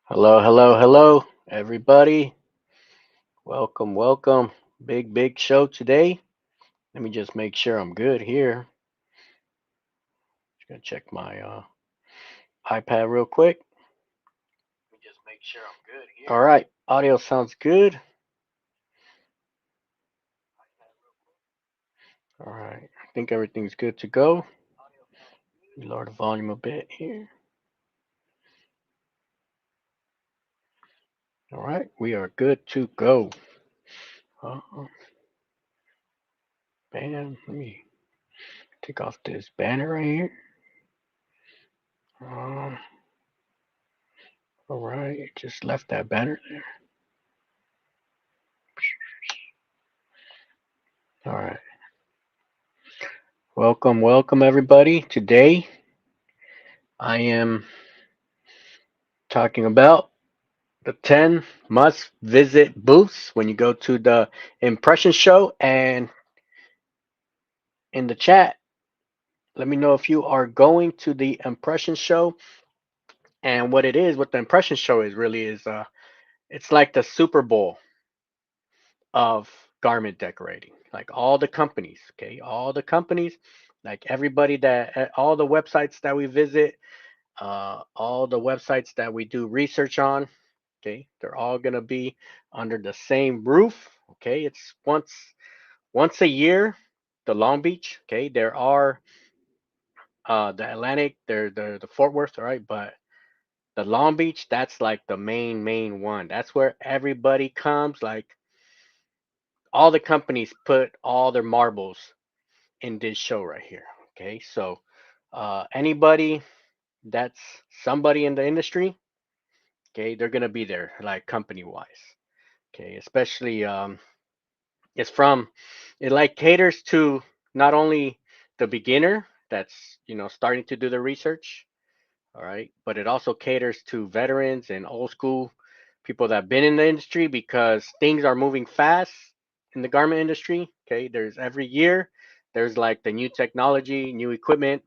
Hello, hello, hello, everybody. Welcome, welcome. Big show today. Let me just make sure I'm good here. Just gonna check my iPad real quick. Let me just make sure I'm good here. All right, audio sounds good. All right, I think everything's good to go. Let me lower the volume a bit here. All right, we are good to go. Uh, Bam. Let me take off this banner right here. Uh, all right, just left that banner there. All right. Welcome, welcome everybody. Today I am talking about the 10 must visit booths when you go to the Impressions show. And in the chat, let me know if you are going to the Impressions show. And what the Impressions show is really is it's like the Super Bowl of garment decorating. Like all the companies, okay, all the companies, like everybody all the websites that we visit, all the websites that we do research on. Okay, they're all gonna be under the same roof. Okay, it's once a year. The Long Beach. Okay, there are the Atlantic. The Fort Worth. All right, but the Long Beach, that's like the main one. That's where everybody comes. Like all the companies put all their marbles in this show right here. Okay, so anybody that's somebody in the industry, okay, they're gonna be there, like company wise. Okay, especially it's from it like caters to not only the beginner that's starting to do the research, all right, but it also caters to veterans and old school people that have been in the industry because things are moving fast in the garment industry. Okay, there's every year there's like the new technology, new equipment,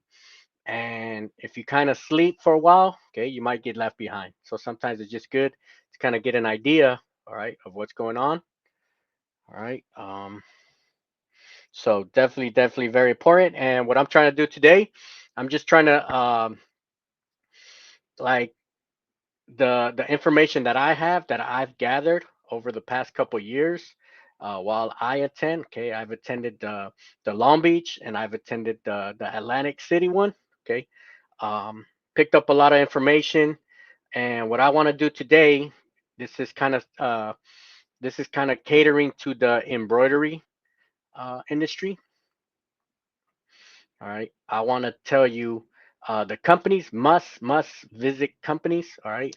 and if you kind of sleep for a while, okay, you might get left behind. So sometimes it's just good to kind of get an idea, all right, of what's going on. All right. So definitely very important. And what I'm trying to do today, I'm just trying to like the information that I have that I've gathered over the past couple years while I attend. Okay, I've attended the Long Beach and I've attended the Atlantic City one. Okay, um, picked up a lot of information. And what I want to do today, this is kind of uh, this is kind of catering to the embroidery industry. All right. I want to tell you the companies must visit companies. All right.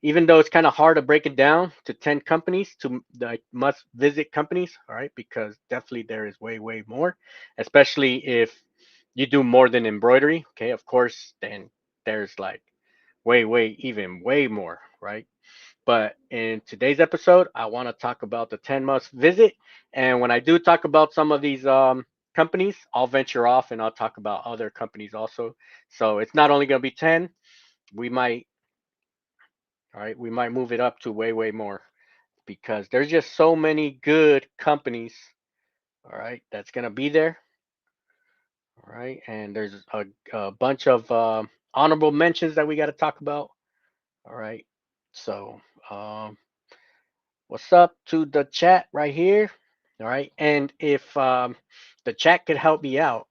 Even though it's kind of hard to break it down to 10 companies to the must visit companies. All right. Because definitely there is way more, especially if you do more than embroidery. Okay. Of course, then there's like even way more. Right. But in today's episode, I want to talk about the 10 must visit. And when I do talk about some of these companies, I'll venture off and I'll talk about other companies also. So it's not only going to be 10, we might, all right, we might move it up to way more because there's just so many good companies, all right, that's going to be there. All right. And there's a bunch of honorable mentions that we got to talk about. All right. So, what's up to the chat right here? All right. And if the chat could help me out,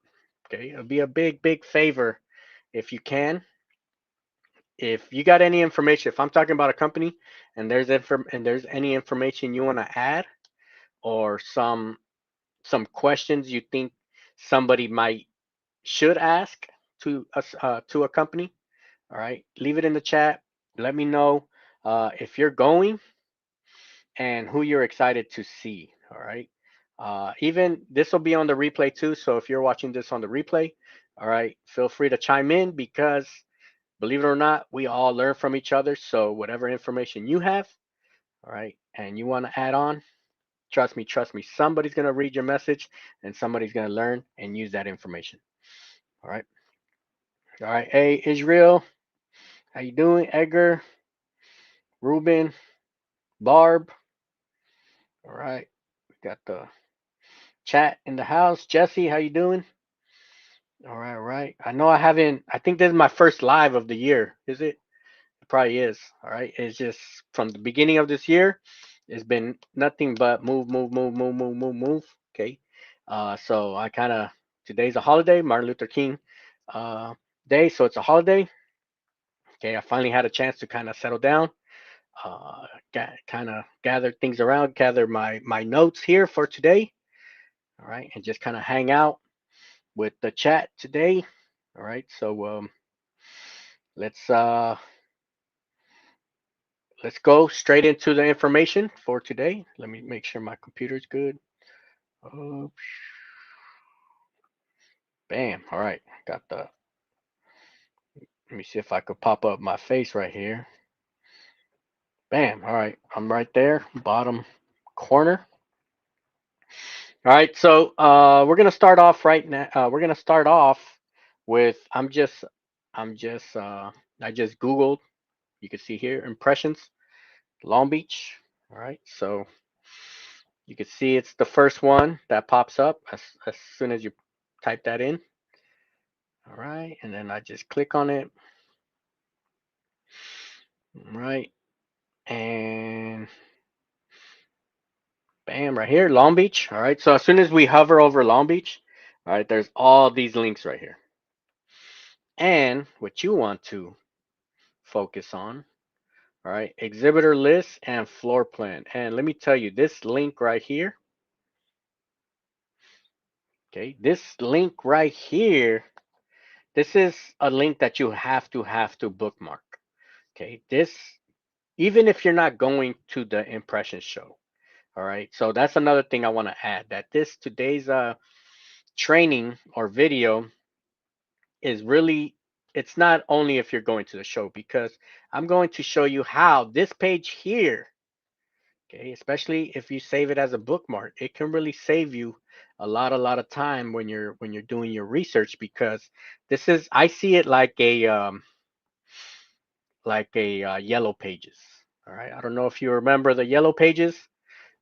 okay, it'll be a big favor if you can. If you got any information, if I'm talking about a company and there's any information you want to add or some questions you think somebody might should ask to us to a company, all right, leave it in the chat. Let me know if you're going and who you're excited to see. All right. Even this will be on the replay too. So if you're watching this on the replay, all right, feel free to chime in because believe it or not, we all learn from each other. So whatever information you have, all right, and you want to add on, trust me, somebody's gonna read your message and somebody's gonna learn and use that information. All right. All right. Hey, Israel, how you doing? Edgar, Ruben, Barb. All right. We got the chat in the house. Jesse, how you doing? All right, all right. I know I haven't. I think this is my first live of the year. Is it? It probably is. All right. It's just from the beginning of this year, it's been nothing but move, move, move, move, move, move, move. Okay. So I kind of today's a holiday, Martin Luther King uh, day, so it's a holiday. Okay. I finally had a chance to kind of settle down, uh, kind of gather things around, gather my notes here for today. All right, and just kind of hang out with the chat today. All right. So let's uh let's go straight into the information for today. Let me make sure my computer's good. Oh, bam. All right. Got the. Let me see if I could pop up my face right here. Bam. All right. I'm right there, bottom corner. All right. So we're gonna start off right now. We're gonna start off with. I just Googled. You can see here impressions Long Beach. All right. So you can see it's the first one that pops up as soon as you type that in. All right, and then I just click on it. All right, and bam, right here, Long Beach. All right, so as soon as we hover over Long Beach, all right, there's all these links right here. And what you want to focus on, all right, exhibitor list and floor plan. And let me tell you, this link right here, okay, this link right here, this is a link that you have to bookmark. Okay, this even if you're not going to the impression show. All right, so that's another thing I want to add, that this today's training or video is really, it's not only if you're going to the show, because I'm going to show you how this page here, okay, especially if you save it as a bookmark, it can really save you a lot of time when you're doing your research, because this is, I see it like a yellow pages. All right, I don't know if you remember the yellow pages,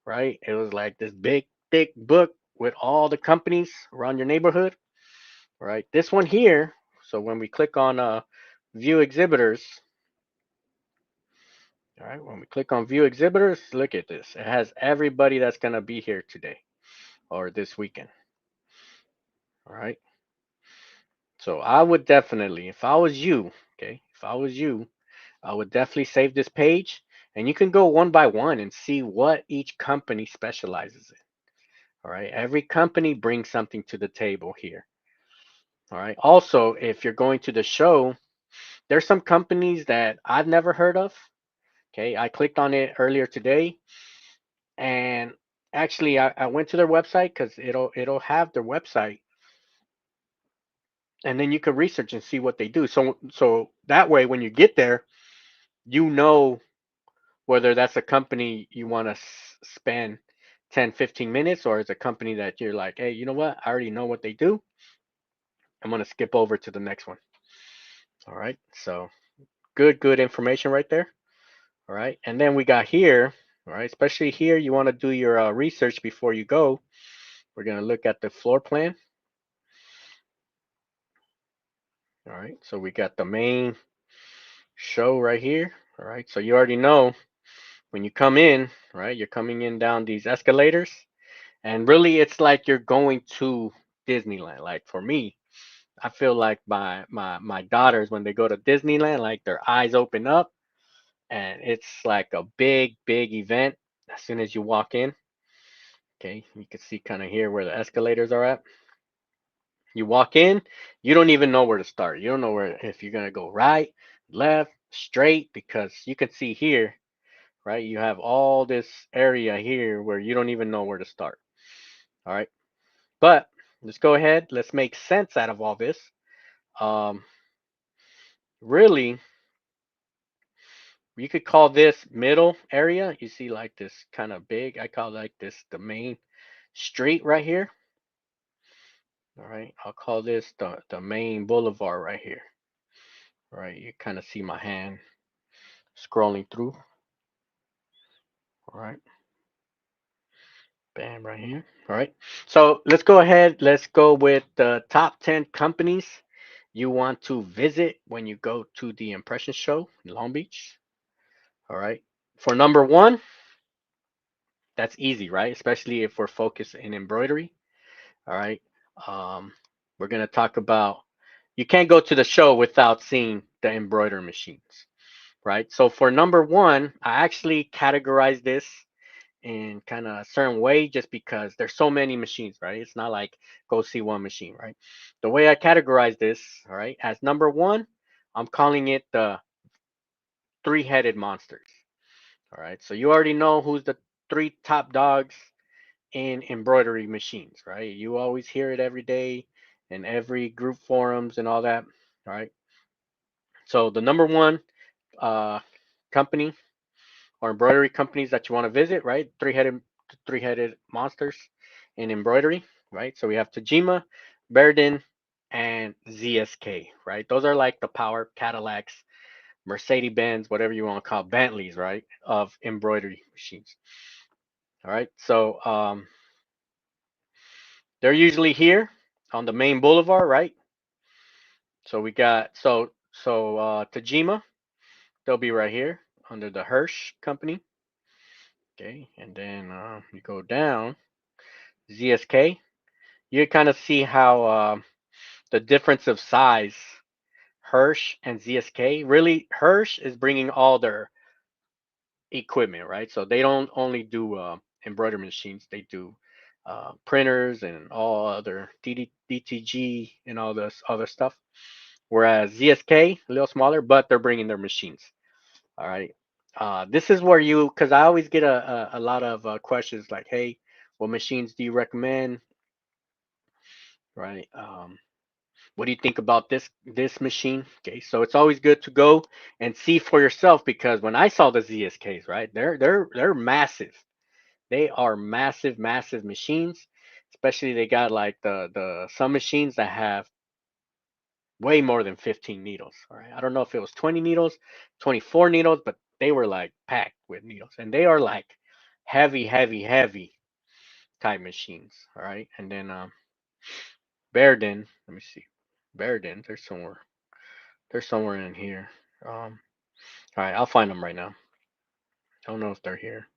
right? It was like this big thick book with all the companies around your neighborhood, right? This one here, so when we click on view exhibitors, all right, when we click on view exhibitors, look at this. It has everybody that's going to be here today or this weekend. All right. So I would definitely, if I was you, okay, if I was you, I would definitely save this page, and you can go one by one and see what each company specializes in. All right. Every company brings something to the table here. All right. Also, if you're going to the show, there's some companies that I've never heard of. Okay. I clicked on it earlier today, and actually I went to their website because it'll have their website, and then you can research and see what they do. So that way when you get there, you know whether that's a company you want to spend 10, 15 minutes, or it's a company that you're like, hey, you know what? I already know what they do. I'm going to skip over to the next one. All right. So good information right there. All right. And then we got here, all right, especially here, you want to do your research before you go. We're going to look at the floor plan. All right. So we got the main show right here. All right. So you already know when you come in, right, you're coming in down these escalators. And really, it's like you're going to Disneyland. Like for me, I feel like my daughters, when they go to Disneyland, like their eyes open up, and it's like a big event as soon as you walk in. Okay, you can see kind of here where the escalators are at. You walk in, you don't even know where to start. You don't know where, if you're gonna go right, left, straight, because you can see here, right? You have all this area here where you don't even know where to start. All right, but let's go ahead. Let's make sense out of all this. Um, Really, you could call this middle area. You see, like this kind of big. I call like this the main street right here. All right, I'll call this the main boulevard right here. All right, you kind of see my hand scrolling through. All right. Bam, right here. All right. So let's go ahead. Let's go with the top 10 companies you want to visit when you go to the Impression Show in Long Beach. All right. For number one, that's easy, right? Especially if we're focused in embroidery. All right. Um, we're going to talk about you can't go to the show without seeing the embroidery machines, right? So for number one, I actually categorize this in kind of a certain way just because there's so many machines, right? It's not like go see one machine, right? The way I categorize this, all right, as number one, I'm calling it the three-headed monsters. All right. So you already know who's the three top dogs in embroidery machines, right? You always hear it every day in every group forums and all that. All right. So the number one uh, company or embroidery companies that you want to visit, right? Three-headed monsters in embroidery, right? So we have Tajima, Berden, and ZSK, right? Those are like the power Cadillacs, Mercedes Benz, whatever you want to call Bentleys, right? Of embroidery machines. All right. So they're usually here on the main boulevard, right? So we got Tajima, they'll be right here under the Hirsch company. Okay, and then you go down, ZSK. You kind of see how the difference of size, Hirsch and ZSK. Really, Hirsch is bringing all their equipment, right? So they don't only do embroidery machines; they do printers and all other DTG and all this other stuff. Whereas ZSK, a little smaller, but they're bringing their machines. All right. This is where you, because I always get a lot of questions like, hey, what machines do you recommend? Right. What do you think about this machine? Okay, so it's always good to go and see for yourself because when I saw the ZSKs, right, they're massive. They are massive, massive machines. Especially they got like the some machines that have way more than 15 needles. All right. I don't know if it was 20 needles, 24 needles, but they were like packed with needles. And they are like heavy, heavy, heavy type machines. All right. And then Bearden, let me see. Bearden, they're somewhere in here. All right, I'll find them right now. I don't know if they're here.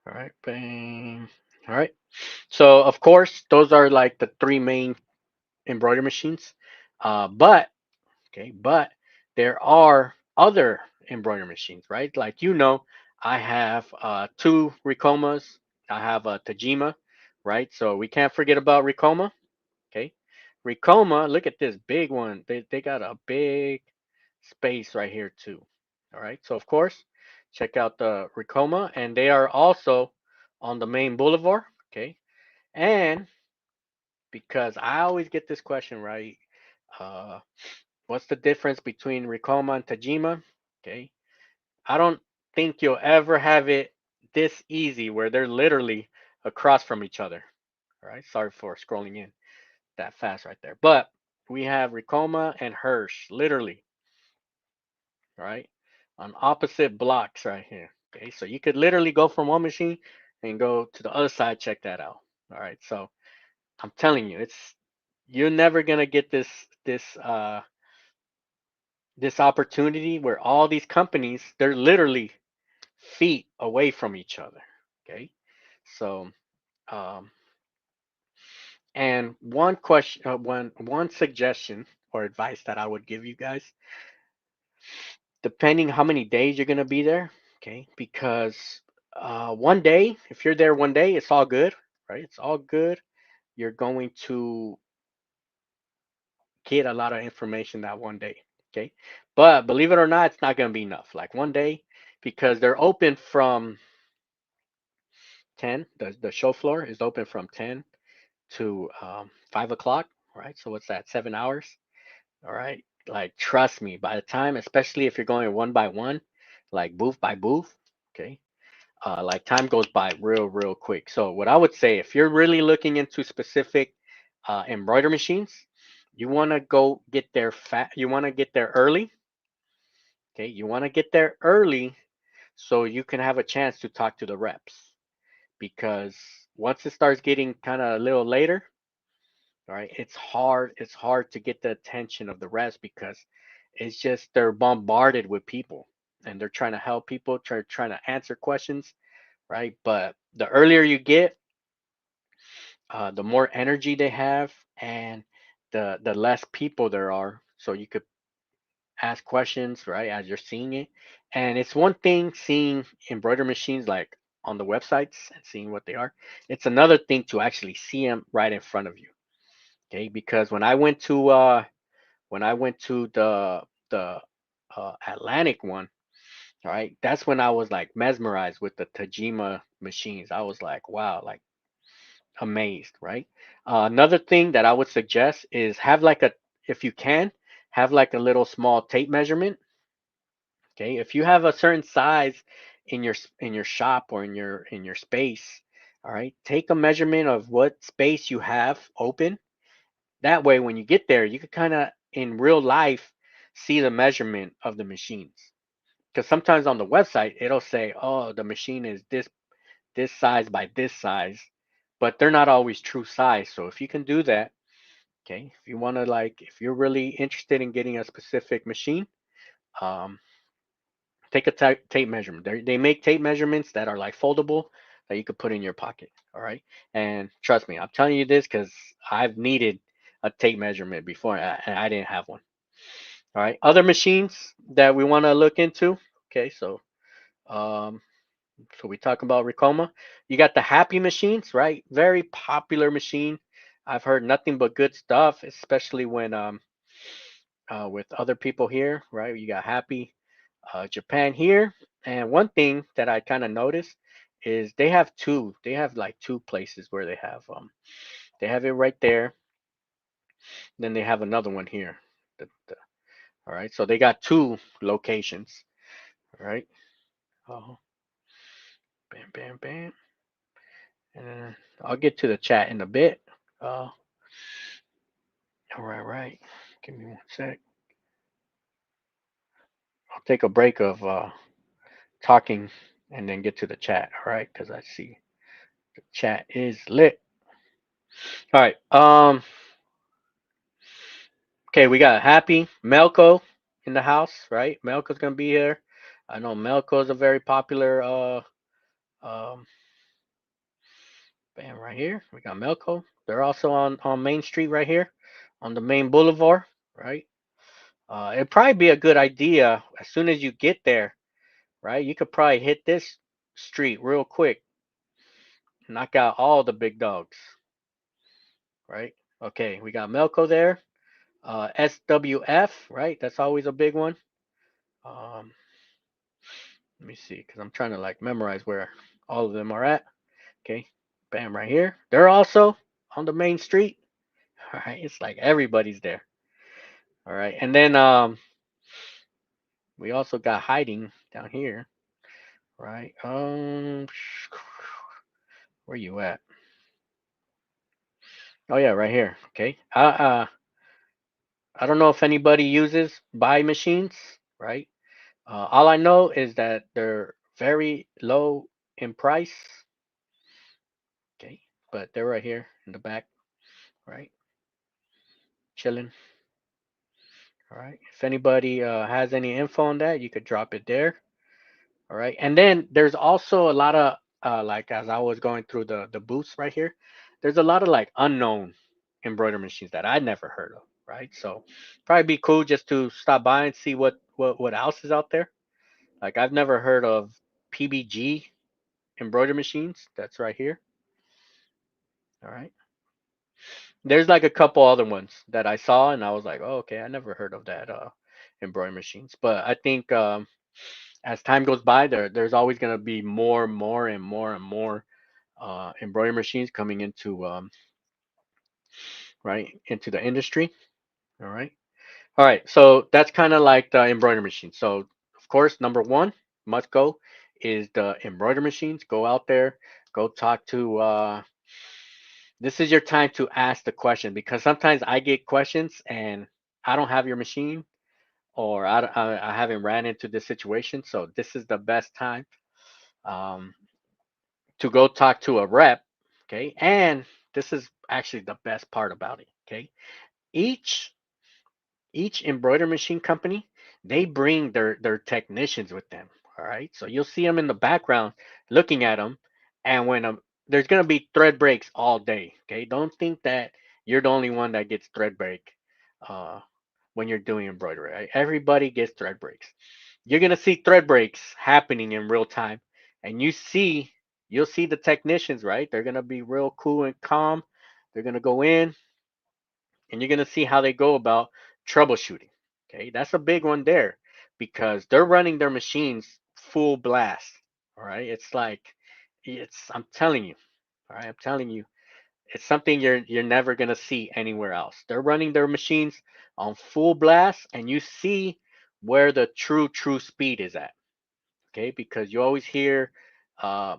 All right, bang. All right. So of course, those are like the three main embroidery machines. But Okay, but there are other embroidery machines, right? Like I have two Rikomas. I have a Tajima, right? So we can't forget about Rikoma. Okay, Rikoma. Look at this big one. They got a big space right here too. All right. So of course, check out the Rikoma, and they are also on the main boulevard. Okay, and because I always get this question right. Uh, What's the difference between Rikoma and Tajima? Okay. I don't think you'll ever have it this easy where they're literally across from each other. All right. Sorry for scrolling in that fast right there. But we have Rikoma and Hirsch literally, all right, on opposite blocks right here. Okay. So you could literally go from one machine and go to the other side, check that out. All right. So I'm telling you, you're never gonna get this opportunity where all these companies they're literally feet away from each other. Okay, so um, and one question, one suggestion or advice that I would give you guys, depending how many days you're gonna be there. Okay, because one day, if you're there one day, it's all good, right? It's all good. You're going to get a lot of information that one day. Okay, but believe it or not, it's not gonna be enough. Like one day, because they're open from 10. The show floor is open from 10 to 5 o'clock. All right. So what's that? 7 hours. All right. Like trust me, by the time, especially if you're going one by one, like booth by booth, okay, like time goes by real, real quick. So what I would say, if you're really looking into specific embroidery machines, you want to go get there fat. You want to get there early. Okay. You want to get there early so you can have a chance to talk to the reps. Because once it starts getting kind of a little later, all right, it's hard to get the attention of the reps because it's just they're bombarded with people and they're trying to help people, trying to answer questions, right? But the earlier you get, the more energy they have, and the less people there are, so you could ask questions, right, as you're seeing it. And it's one thing seeing embroidery machines like on the websites and seeing what they are. It's another thing to actually see them right in front of you. Okay, because when I went to the Atlantic one, all right, that's when I was like mesmerized with the Tajima machines. I was like, wow, like amazed, right? Another thing that I would suggest is have like a, if you can, have like a little small tape measurement. Okay, if you have a certain size in your shop or in your space, all right, take a measurement of what space you have open. That way, when you get there, you can kind of in real life see the measurement of the machines. Because sometimes on the website it'll say, "Oh, the machine is this size by this size," but they're not always true size. So if you can do that, okay, if you want to like, if you're really interested in getting a specific machine, um, take a tape measurement. They make tape measurements that are like foldable that you could put in your pocket. All right. And trust me, I'm telling you this because I've needed a tape measurement before and I didn't have one. All right. Other machines that we want to look into. Okay. Um, so we talk about Ricoma. You got the Happy machines, right? Very popular machine. I've heard nothing but good stuff, especially when with other people here, right? You got Happy Japan here. And one thing that I kind of noticed is they have two. They have like two places where they have it right there. Then they have another one here. All right, so they got two locations. All right. Oh, bam, bam, bam. And I'll get to the chat in a bit. All right, right. Give me one sec. I'll take a break of talking and then get to the chat. All right, because I see the chat is lit. All right. Okay, we got Happy Melco in the house, right? Melco's gonna be here. I know Melco is a very popular um bam right here. We got Melco. They're also on Main Street right here, on the main boulevard, right? It'd probably be a good idea as soon as you get there, right? You could probably hit this street real quick, knock out all the big dogs, right? Okay, we got Melco there. SWF, right? That's always a big one. Um, Let me see, because I'm trying to like memorize where all of them are at. Okay, bam, right here. They're also on the main street. All right, it's like everybody's there. All right, and then we also got hiding down here, right? Where you at? Oh yeah, right here. Okay. I don't know if anybody uses buy machines, right? All I know is that they're very low in price. Okay, but they're right here in the back, right? Chilling. All right. If anybody has any info on that, you could drop it there. All right. And then there's also a lot of like as I was going through the booths right here, there's a lot of like unknown embroidery machines that I never heard of. Right. So probably be cool just to stop by and see what else is out there. Like I've never heard of PBG embroidery machines. That's right here. All right. There's like a couple other ones that I saw and I was like, oh, okay, I never heard of that embroidery machines. But I think as time goes by, there's always going to be more embroidery machines coming into right into the industry. All right. So that's kind of like the embroidery machine. So of course, number one must go is the embroidery machines. Go out there, go talk to. This is your time to ask the question because sometimes I get questions and I don't have your machine. or I haven't ran into this situation, so this is the best time um, to go talk to a rep. Okay, and this is actually the best part about it. Okay, each each embroidery machine company, they bring their technicians with them. All right, so you'll see them in the background looking at them, and when there's gonna be thread breaks all day. Okay, don't think that you're the only one that gets thread break uh, when you're doing embroidery. Right? Everybody gets thread breaks. You're gonna see thread breaks happening in real time, and you'll see the technicians. Right, they're gonna be real cool and calm. They're gonna go in, and you're going to see how they go about troubleshooting. Okay, that's a big one there because they're running their machines full blast. All right, it's like I'm telling you. All right, I'm telling you, it's something you're never going to see anywhere else. They're running their machines on full blast, and you see where the true speed is at. Okay, because you always hear uh,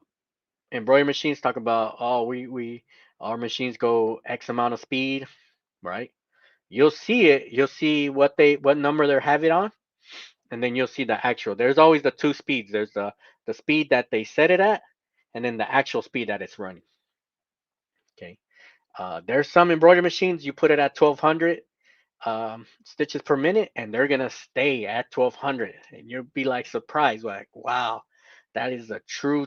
embroidery machines talk about, oh, we our machines go X amount of speed, right? You'll see it. You'll see what number they have it on, and then you'll see the actual. There's always the two speeds. There's the speed that they set it at, and then the actual speed that it's running. Okay. There's some embroidery machines you put it at 1200 stitches per minute, and they're gonna stay at 1200, and you'll be like surprised, like wow, that is a true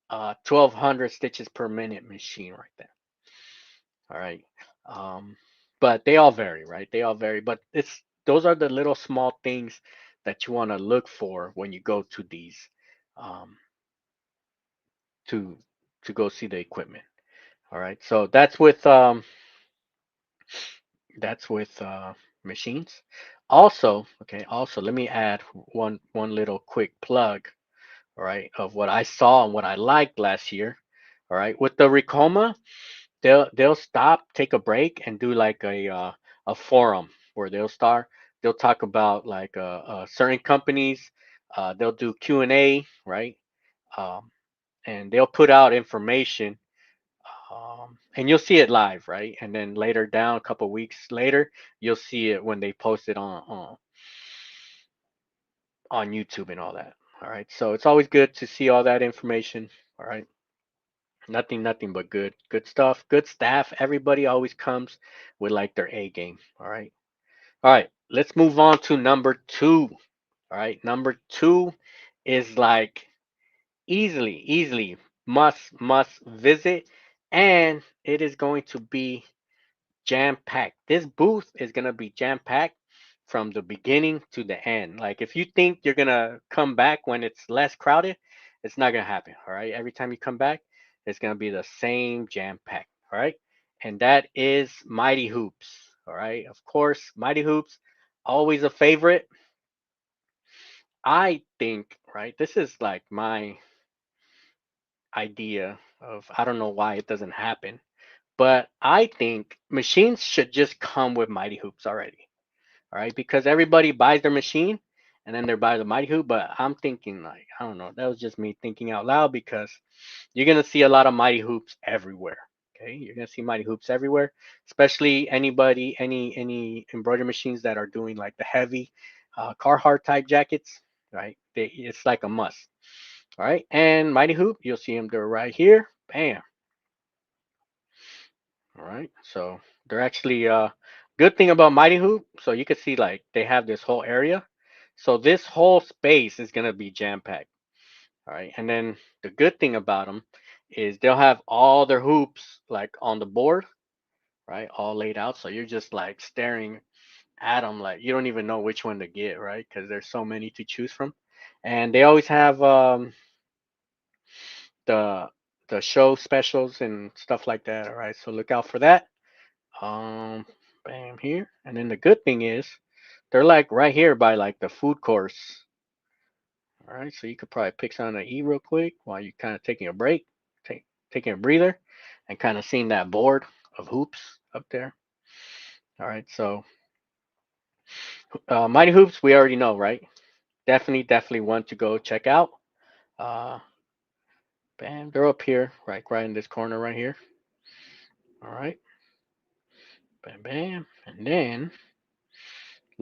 1200 stitches per minute machine right there. All right. Um, but they all vary, right? They all vary. But it's those are the little small things that you want to look for when you go to these um, to to go see the equipment. All right. So that's with machines. Also, okay. Also, let me add one little quick plug. All right, of what I saw and what I liked last year. All right, with the Ricoma, they'll stop, take a break, and do like a forum where they'll talk about like certain companies. They'll do Q&A, right? Um, and they'll put out information, and you'll see it live, right? And then later down, a couple weeks later, you'll see it when they post it on YouTube and all that. All right, so it's always good to see all that information. All right, nothing but good stuff, good staff. Everybody always comes with like their A game. All right, let's move on to number two. All right, number two is like easily must visit, and it is going to be jam packed. This booth is gonna be jam packed from the beginning to the end. Like if you think you're gonna come back when it's less crowded, it's not gonna happen. All right. Every time you come back, it's gonna be the same jam packed. All right. And that is Mighty Hoops. All right. Of course, Mighty Hoops, always a favorite. I think, right, this is like my idea of I don't know why it doesn't happen, but I think machines should just come with Mighty Hoops already. All right, because everybody buys their machine and then they buy the Mighty Hoop. But I'm thinking like I don't know. That was just me thinking out loud because you're gonna see a lot of Mighty Hoops everywhere. Okay, you're gonna see Mighty Hoops everywhere, especially any embroidery machines that are doing like the heavy Carhartt type jackets. Right, it's like a must. All right, and Mighty Hoop, you'll see them. They're right here. Bam. All right, so they're actually good thing about Mighty Hoop. So you can see like they have this whole area. So this whole space is gonna be jam packed. All right, and then the good thing about them is they'll have all their hoops like on the board, right, all laid out. So you're just like staring at them like you don't even know which one to get, right? Because there's so many to choose from, and they always have the the show specials and stuff like that. All right, so look out for that. Um, Bam here. And then the good thing is they're like right here by like the food course. All right, so you could probably pick something to eat real quick while you're kind of taking a break, taking a breather, and kind of seeing that board of hoops up there. All right, so Mighty Hoops, we already know, right? Definitely want to go check out. Uh, Bam, they're up here, right in this corner right here. All right, bam, bam, and then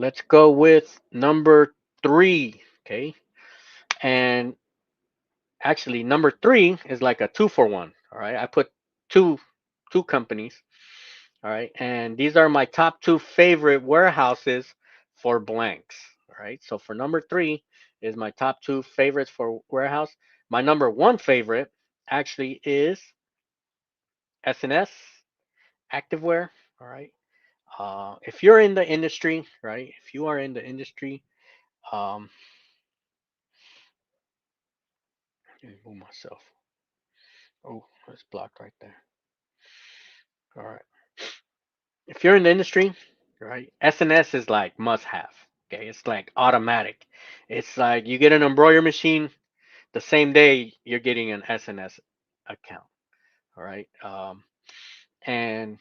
Let's go with number 3. Okay. And actually, number 3 is like a 2-for-1. All right. I put two two companies. All right. And these are my top 2 favorite warehouses for blanks. All right. So for number 3 is my top 2 favorites for warehouse. My number 1 favorite actually is S&S Activewear. All right. If you're in the industry, right? If you are in the industry, um, let me move myself. Oh, it's blocked right there. All right. If you're in the industry, right? S&S is like must have. Okay, it's like automatic. It's like you get an embroidery machine the same day you're getting an S&S account. All right. And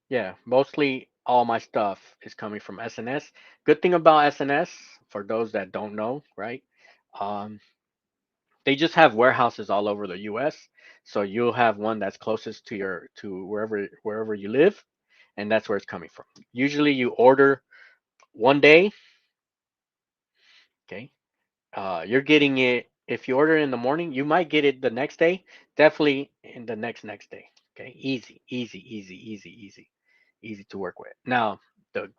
yeah, mostly all my stuff is coming from S&S. Good thing about S&S, for those that don't know, right? Um, they just have warehouses all over the US. So you'll have one that's closest to your to wherever you live, and that's where it's coming from. Usually you order one day, okay? You're getting it if you order in the morning, you might get it the next day, definitely in the next day. Okay? Easy, easy, easy, easy, easy. Easy to work with. Now, the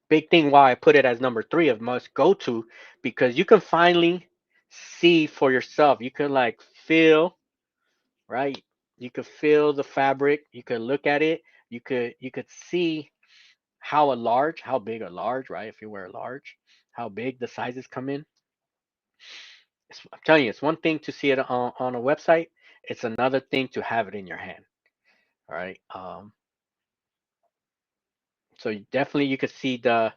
big thing why I put it as number 3 of must go to, because you can finally see for yourself. You can like feel, right? You could feel the fabric. You could look at it. You could see how big a large, right? If you wear a large, how big the sizes come in. I'm telling you, it's one thing to see it on a website. It's another thing to have it in your hand. All right. So definitely you could see the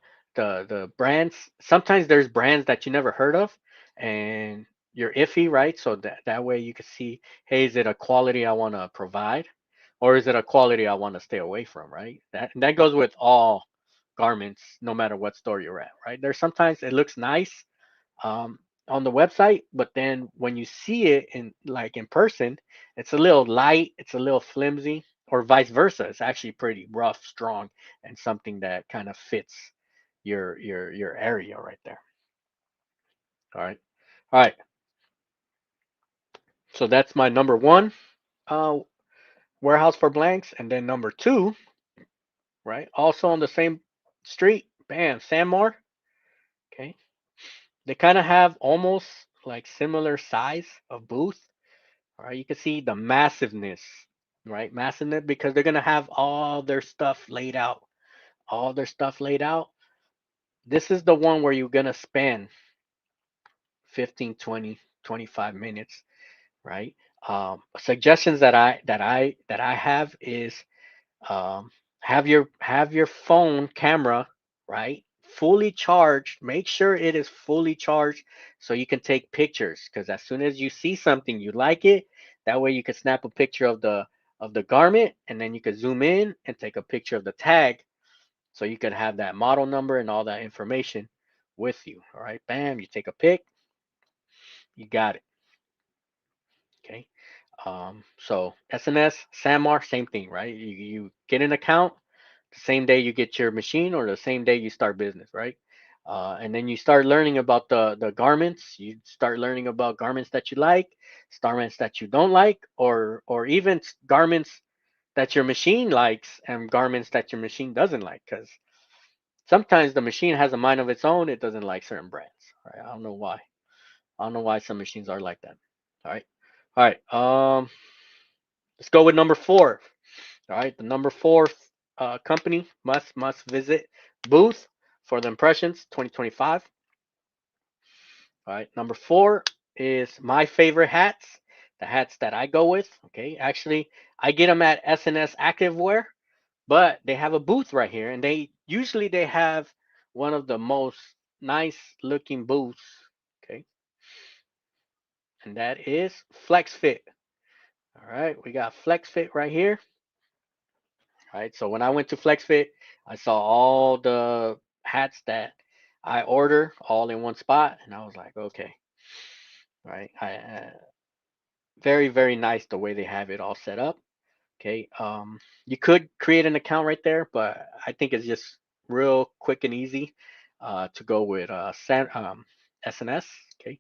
brands. Sometimes there's brands that you never heard of, and you're iffy, right? So that way you could see, hey, is it a quality I want to provide, or is it a quality I want to stay away from, right? That goes with all garments, no matter what store you're at, right? There's sometimes it looks nice, um, on the website, but then when you see it in person, it's a little light, it's a little flimsy, or vice versa. It's actually pretty rough, strong, and something that kind of fits your area right there. All right, all right. So that's my number 1 uh, warehouse for blanks, and then number 2, right? Also on the same street, bam, Sanmar. Okay, they kind of have almost like similar size of booth. All right, you can see the massiveness, right? Massiveness because they're gonna have all their stuff laid out. All their stuff laid out. This is the one where you're gonna spend 15, 20, 25 minutes, right? Suggestions that I have is, um, have your phone camera, right, fully charged. Make sure it is fully charged so you can take pictures, because as soon as you see something you like it, that way you can snap a picture of the garment, and then you can zoom in and take a picture of the tag, so you can have that model number and all that information with you. All right, bam, you take a pic, you got it. Okay. So SNS, Samar, same thing, right? You get an account the same day you get your machine, or the same day you start business, right? And then you start learning about the garments. You start learning about garments that you like, garments that you don't like, or even garments that your machine likes and garments that your machine doesn't like. Because sometimes the machine has a mind of its own. It doesn't like certain brands, right? I don't know why. I don't know why some machines are like that. All right. All right. Let's go with number 4. All right, the number 4 company must visit booth for the Impressions 2025. All right, number 4 is my favorite hats, the hats that I go with. Okay, actually, I get them at SNS Activewear, but they have a booth right here, and they have one of the most nice looking booths. Okay, and that is Flex Fit. All right, we got Flex Fit right here. Right. So when I went to FlexFit, I saw all the hats that I order all in one spot, and I was like, okay, right. Very very nice the way they have it all set up. Okay. You could create an account right there, but I think it's just real quick and easy to go with SNS. Okay,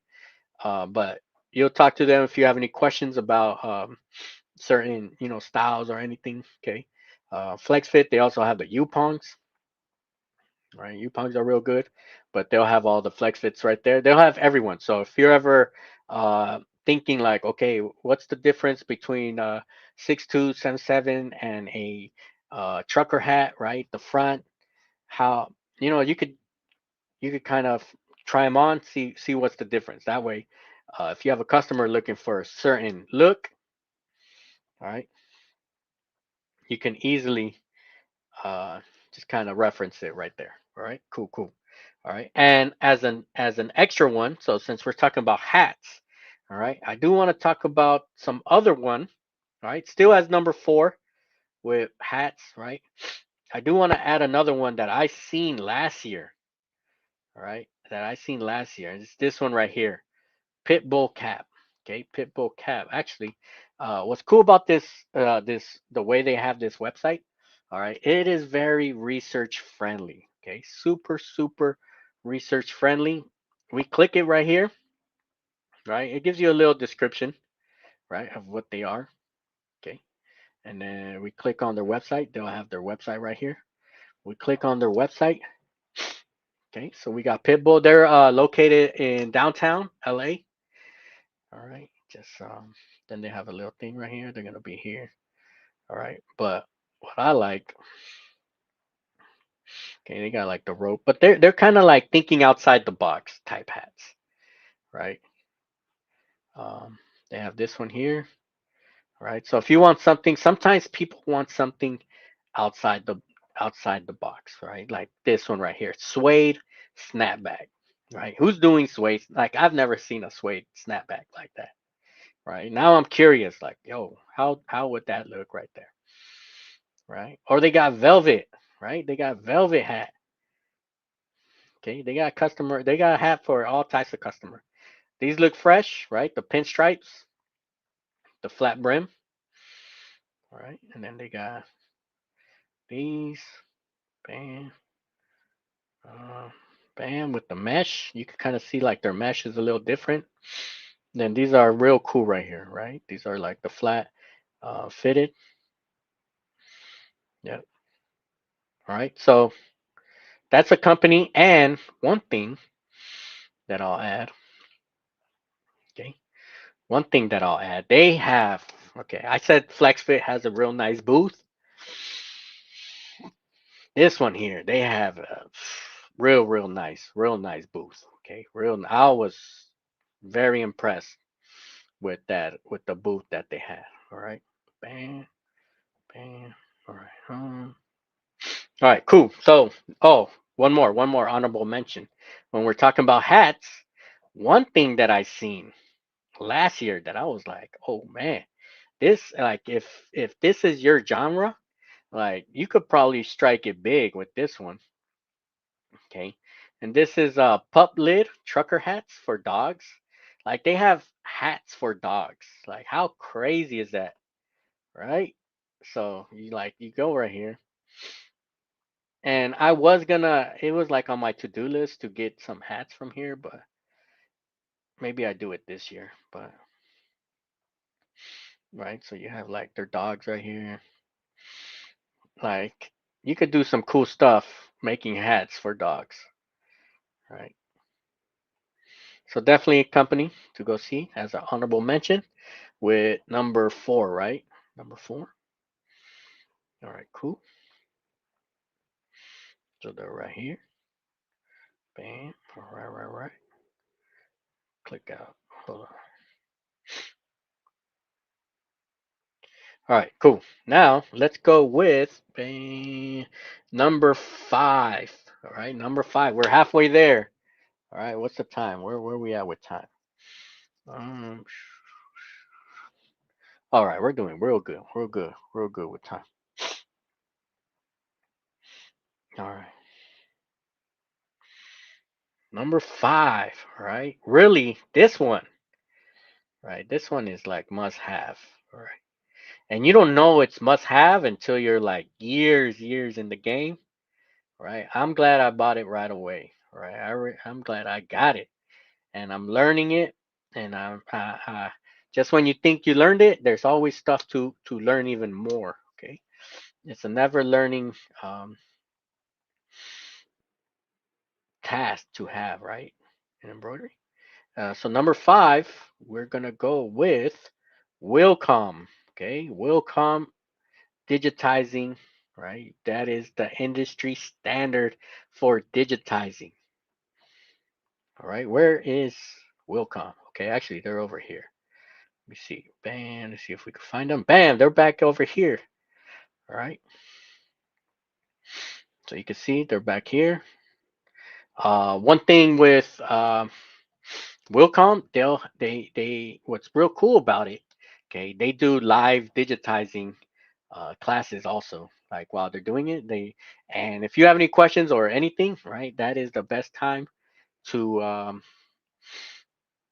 but you'll talk to them if you have any questions about certain styles or anything. Okay, Flex Fit. They also have the Yupoongs. Right, Yupoongs are real good, but they'll have all the Flex Fits right there. They'll have everyone. So if you're ever thinking like, okay, what's the difference between 6277 and a trucker hat, right? The front, how you could kind of try them on, see what's the difference. That way, if you have a customer looking for a certain look, all right, you can easily uh, just kind of reference it right there. All right, cool, cool. All right, and as an extra one, so since we're talking about hats, all right, I do want to talk about some other one. All right, still as number 4 with hats, right? I do want to add another one that I seen last year. All right, that I seen last year. It's this one right here, Pitbull cap. Okay, Pitbull cap. Actually, what's cool about the way they have this website, all right, it is very research friendly. Okay, super super research friendly. We click it right here, right? It gives you a little description, right, of what they are. Okay, and then we click on their website. They'll have their website right here. We click on their website. Okay, so we got Pitbull. They're located in downtown LA. All right, just then they have a little thing right here. They're gonna be here. All right, but what I like, okay, they got like the rope, but they're kind of like thinking outside the box type hats, right? Um, they have this one here, right? So if you want something, sometimes people want something outside the outside the box, right? Like this one right here, suede snapback, right? Who's doing suede? Like I've never seen a suede snapback like that, right? Now I'm curious, like, yo, how would that look right there, right? Or they got velvet, right? They got velvet hat. Okay, they got a hat for all types of customer. These look fresh, right? The pinstripes, the flat brim, all right, and then they got these, bam, uh, bam, with the mesh. You can kind of see like their mesh is a little different. Then these are real cool right here, right? These are like the flat fitted. Yeah. All right. So that's a company. And one thing that I'll add, okay, one thing that I'll add, they have, okay, I said FlexFit has a real nice booth. This one here, they have a real nice booth. Okay, I was very impressed with with the booth that they had. All right, bam, bam. All right, all right, cool. So, oh, one more honorable mention. When we're talking about hats, one thing that I seen last year that I was like, oh man, this like if this is your genre, like you could probably strike it big with this one. Okay. And this is pup lid trucker hats for dogs. Like they have hats for dogs. Like how crazy is that? Right? So you go right here. And I was gonna it was like on my to-do list to get some hats from here, but maybe I do it this year. But right, so you have like their dogs right here. Like you could do some cool stuff making hats for dogs. Right. So definitely a company to go see as an honorable mention with number 4, right? Number 4. All right, cool. So they're right here. Bam. All right, right, right. Click out. Hold on. All right, cool. Now let's go with bam, number 5. All right, number 5. We're halfway there. All right, what's the time? Where are we at with time? Um, all right, we're doing real good. Real good with time. All right. Number 5, all right? Really, this one, right? This one is like must have, all right? And you don't know it's must have until you're like years in the game, right? I'm glad I bought it right away, right? I'm glad I got it, and I'm learning it, and just when you think you learned it, there's always stuff to learn even more. Okay, it's a never learning um, task to have, right? In embroidery. So number 5, we're gonna go with Wilcom. Okay, Wilcom digitizing, right? That is the industry standard for digitizing. All right, where is Wilcom? Okay, actually they're over here. Let me see. Bam, let's see if we can find them. Bam, they're back over here. All right, so you can see they're back here. One thing with Wilcom, they what's real cool about it, okay, they do live digitizing classes also. Like while they're doing it, and if you have any questions or anything, right, that is the best time to um,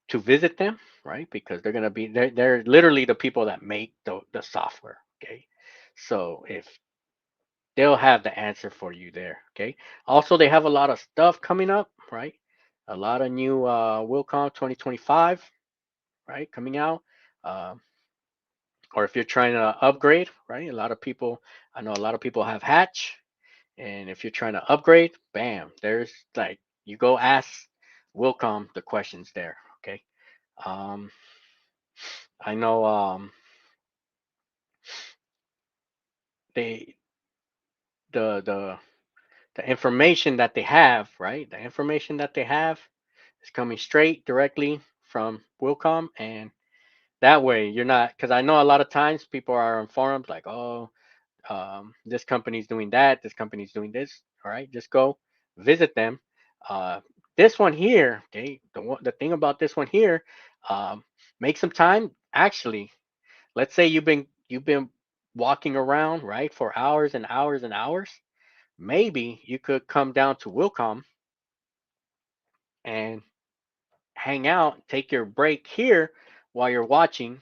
to visit them, right? Because they're literally the people that make the software. Okay, so if they'll have the answer for you there. Okay, also they have a lot of stuff coming up, right? A lot of new Wilcom 2025, right, coming out. Um, or if you're trying to upgrade, right? I know a lot of people have Hatch, and if you're trying to upgrade, bam, there's like you go ask Wilcom the questions there. Okay. Um, I know they the the information that they have, right? The information that they have is coming straight directly from Wilcom, and that way you're not, because I know a lot of times people are on forums like, oh, this company's doing that, this company's doing this. All right, just go visit them. Uh, this one here, okay, the thing about this one here, make some time. Actually, let's say you've been walking around, right, for hours and hours and hours. Maybe you could come down to Wilcom and hang out, take your break here while you're watching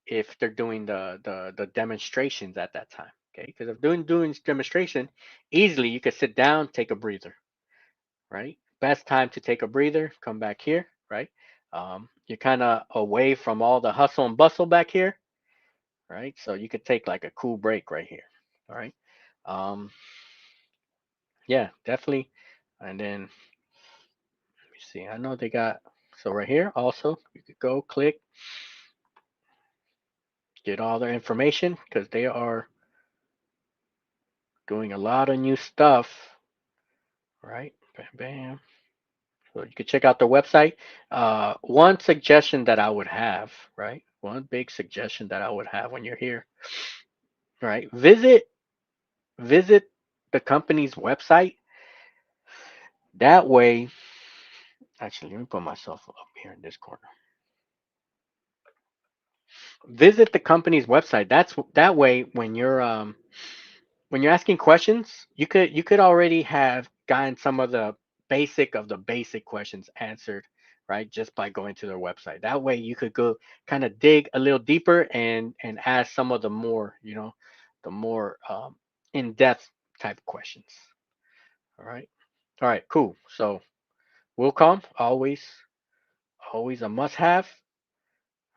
if they're doing the demonstrations at that time. Okay, because if doing demonstration, easily you could sit down, take a breather, right? Best time to take a breather, come back here, right? You're kind of away from all the hustle and bustle back here, right? So you could take like a cool break right here, all right? Um, yeah, definitely. And then let me see. I know they got so right here also you could go click, get all their information because they are doing a lot of new stuff, right? Bam, bam. So you can check out their website. One suggestion that I would have, right? One big suggestion that I would have when you're here, right? Visit the company's website. That way, actually, let me put myself up here in this corner. Visit the company's website. That way when you're asking questions, you could already have gotten some of the basic questions answered, right? Just by going to their website. That way you could go kind of dig a little deeper and ask some of the more, the more in-depth type questions. All right. All right, cool. So Wilcom, always a must have.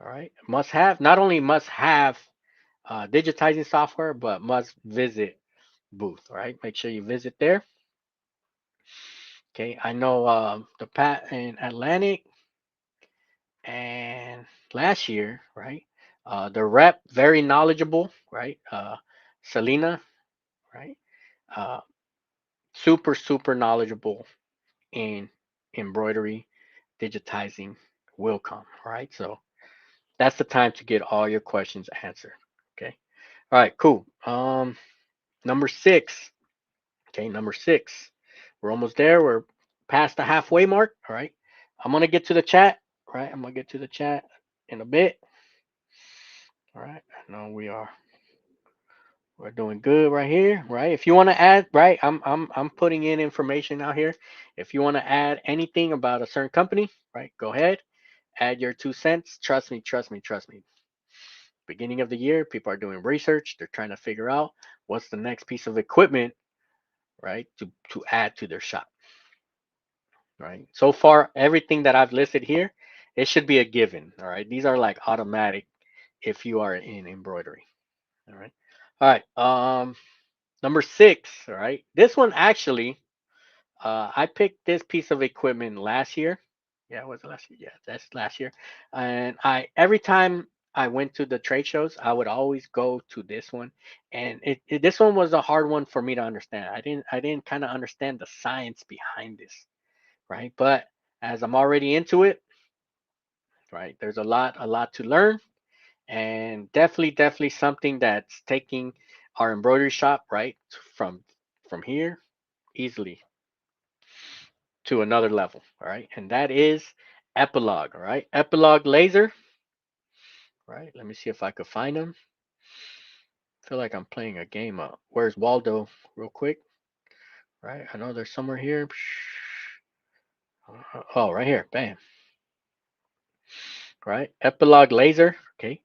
All right. Must have, not only must have digitizing software, but must visit booth, right? Make sure you visit there. Okay, I know the Pat in Atlantic and last year, right? The rep very knowledgeable, right? Selena, right? Uh, super knowledgeable in embroidery, digitizing will come, right? So that's the time to get all your questions answered. Okay. All right, cool. Number 6. Okay, number 6. We're almost there. We're past the halfway mark. All right. I'm gonna get to the chat. All right. I'm gonna get to the chat in a bit. All right. I know we're doing good right here. Right. If you want to add, right, I'm putting in information out here. If you want to add anything about a certain company, right, go ahead. Add your 2 cents. Trust me, trust me, trust me. Beginning of the year, people are doing research. They're trying to figure out what's the next piece of equipment right? To add to their shop, right? So far, everything that I've listed here, it should be a given. All right, these are like automatic if you are in embroidery. All right, all right. Number six. All right, this one actually, I picked this piece of equipment last year. Yeah, was it last year? Yeah, that's last year. And I every time I went to the trade shows, I would always go to this one, and this one was a hard one for me to understand. I didn't kind of understand the science behind this, right? But as I'm already into it, right, there's a lot to learn, and definitely something that's taking our embroidery shop right from here easily to another level. All right, and that is Epilogue. All right, Epilogue laser. All right, let me see if I could find them. I feel like I'm playing a game. Where's Waldo? Real quick. Right, I know there's somewhere here. Oh, right here. Bam. Right, Epilogue laser. Okay.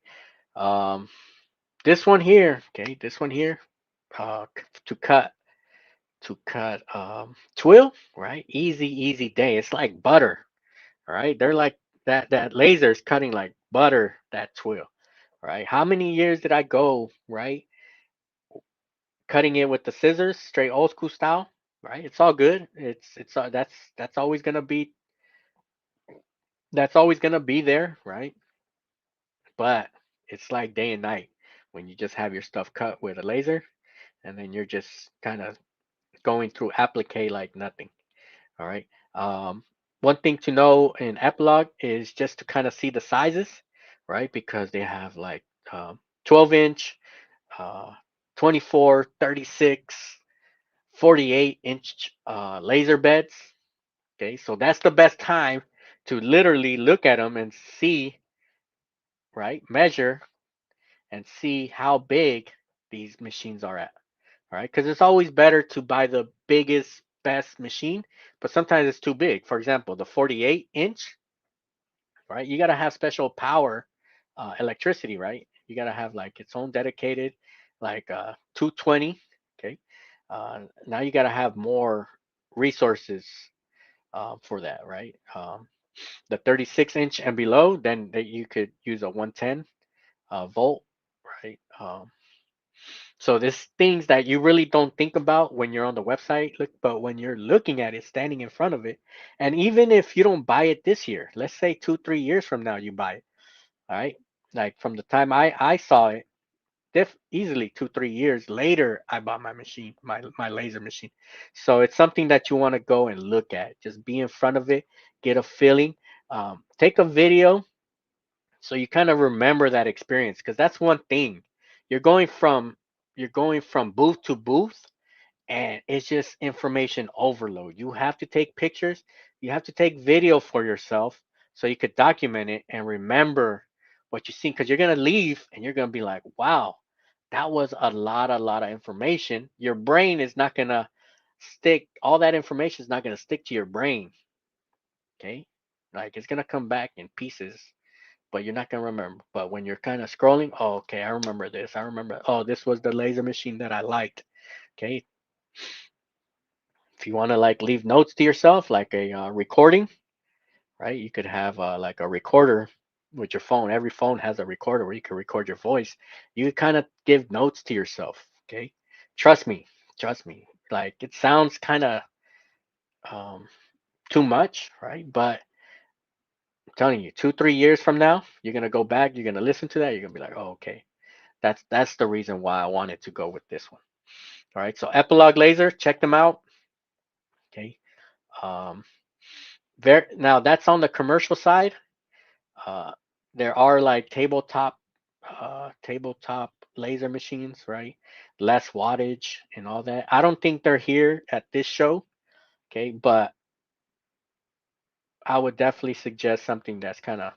Um, this one here. Okay, this one here. To cut twill. Right, easy day. It's like butter. All right, they're like that laser is cutting like butter that twill. Right, how many years did I go right cutting it with the scissors, straight old school style? Right, it's all good. That's always gonna be there, right? But it's like day and night when you just have your stuff cut with a laser, and then you're just kind of going through applique like nothing. All right. Um, One thing to know in Epilogue is just to kind of see the sizes, right? Because they have like 12-inch, uh, 24, 36, 48-inch laser beds. Okay, so that's the best time to literally look at them and see, right? Measure and see how big these machines are at. All right, because it's always better to buy the biggest, best machine, but sometimes it's too big. For example, the 48-inch, right? You got to have special power, electricity, right? You got to have like its own dedicated, like 220. Okay, now you got to have more resources for that, right? The 36-inch and below, then you could use a 110 volt, right? So there's things that you really don't think about when you're on the website, look, but when you're looking at it, standing in front of it, and even if you don't buy it this year, let's say 2, 3 years from now you buy it, all right? Like from the time I saw it, easily 2, 3 years later, I bought my machine, my laser machine. So it's something that you want to go and look at. Just be in front of it, get a feeling, take a video, so you kind of remember that experience because that's one thing. You're going from you're going from booth to booth, and it's just information overload. You have to take pictures, you have to take video for yourself so you could document it and remember what you see, because you're gonna leave and you're gonna be like, wow, that was a lot of information. Your brain is not gonna stick, all that information is not gonna stick to your brain. Okay, like it's gonna come back in pieces, but you're not gonna remember. But when you're kind of scrolling, oh, okay, I remember this. I remember, oh, this was the laser machine that I liked. Okay, if you want to like leave notes to yourself, like a recording, right? You could have like a recorder with your phone. Every phone has a recorder where you can record your voice. You kind of give notes to yourself. Okay, trust me, trust me. Like it sounds kind of um, too much, right? But I'm telling you, 2, 3 years from now, you're gonna go back. You're gonna listen to that. You're gonna be like, oh, okay. That's the reason why I wanted to go with this one. All right, so Epilogue Laser, check them out. Okay. Um, now that's on the commercial side. Uh, there are like tabletop laser machines, right? Less wattage and all that. I don't think they're here at this show. Okay, but I would definitely suggest something that's gonna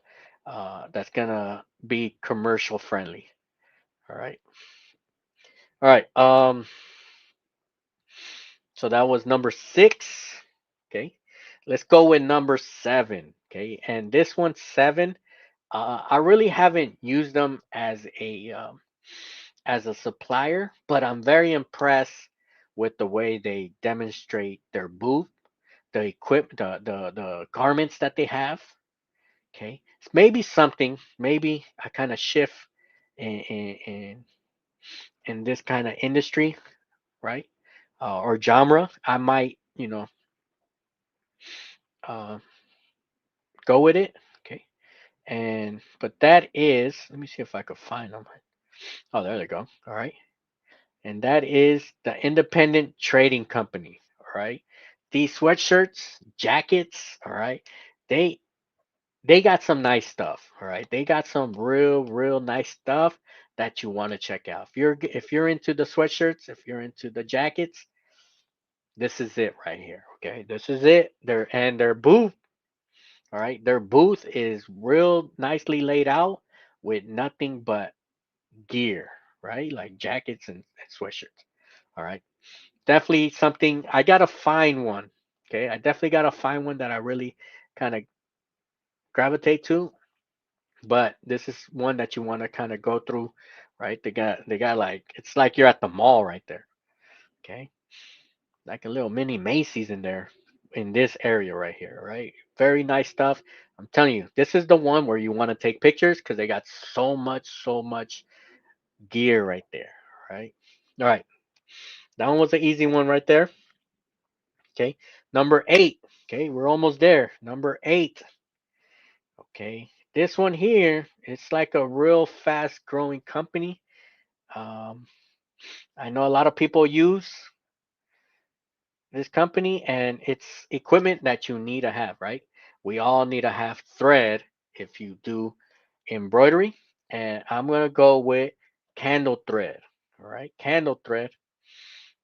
be commercial friendly. All right. All right. So that was number six. Okay. Let's go with number seven. Okay. And this one, seven, I really haven't used them as a supplier, but I'm very impressed with the way they demonstrate their booth, the garments that they have. Okay, it's maybe something, maybe a kind of shift in this kind of industry, right? Or genre. I might, uh, go with it. Okay, and but that is. Let me see if I could find them. Oh, there they go. All right, and that is the Independent Trading Company. All right, these sweatshirts, jackets. All right, they they got some nice stuff. All right, they got some real nice stuff that you want to check out. If you're into the sweatshirts, if you're into the jackets, this is it right here. Okay, this is it. Their booth. All right, their booth is real nicely laid out with nothing but gear, right? Like jackets and sweatshirts. All right, definitely something. I gotta find one. Okay, I definitely gotta find one that I really kind of gravitate to. But this is one that you want to kind of go through, right? They got like it's like you're at the mall right there. Okay, like a little mini Macy's in there in this area right here, right? Very nice stuff. I'm telling you, this is the one where you want to take pictures because they got so much gear right there, right? All right, that one was an easy one right there. Okay, number 8. Okay, we're almost there. Number 8. Okay, this one here, it's like a real fast growing company. Um, I know a lot of people use this company and it's equipment that you need to have, right? We all need to have thread if you do embroidery. And I'm going to go with candle thread. All right, candle thread.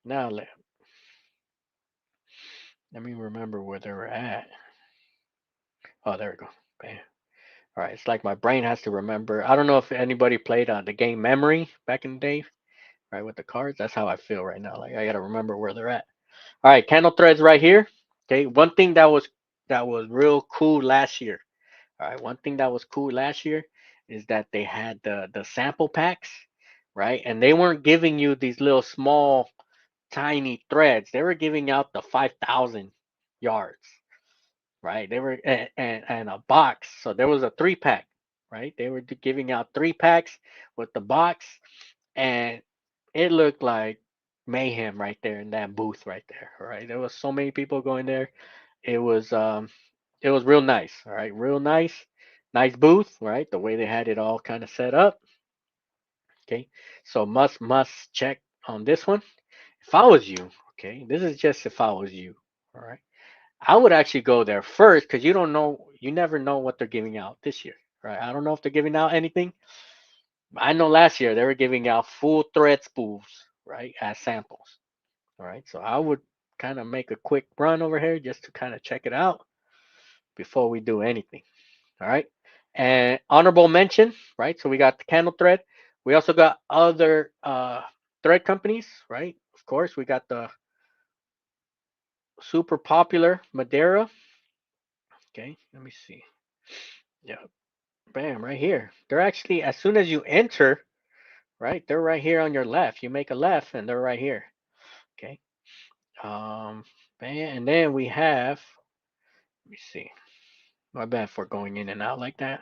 Now let me remember where they were at. Oh, there we go. Bam. All right, it's like my brain has to remember. I don't know if anybody played the game Memory back in the day, right, with the cards. That's how I feel right now. Like I got to remember where they're at. All right, candle threads right here. Okay, one thing that was real cool last year. All right, one thing that was cool last year is that they had the sample packs, right? And they weren't giving you these little small tiny threads. They were giving out the 5,000 yards, right? They were and a box. So there was a 3 pack, right? They were giving out 3 packs with the box, and it looked like mayhem right there in that booth right there. All right, there was so many people going there. It was um, it was real nice. All right, real nice, nice booth. Right, the way they had it all kind of set up. Okay, so must check on this one. If I was you, okay, this is just if I was you. All right, I would actually go there first because you don't know, you never know what they're giving out this year. Right, I don't know if they're giving out anything. I know last year they were giving out full thread spools, right, as samples. All right, so I would kind of make a quick run over here just to kind of check it out before we do anything. All right, and honorable mention, right? So we got the candle thread. We also got other thread companies, right? Of course, we got the super popular Madeira. Okay, let me see. Yeah, bam, right here. They're actually, as soon as you enter, right, they're right here on your left. You make a left, and they're right here. Okay. Um, and then we have, let me see. My bad for going in and out like that.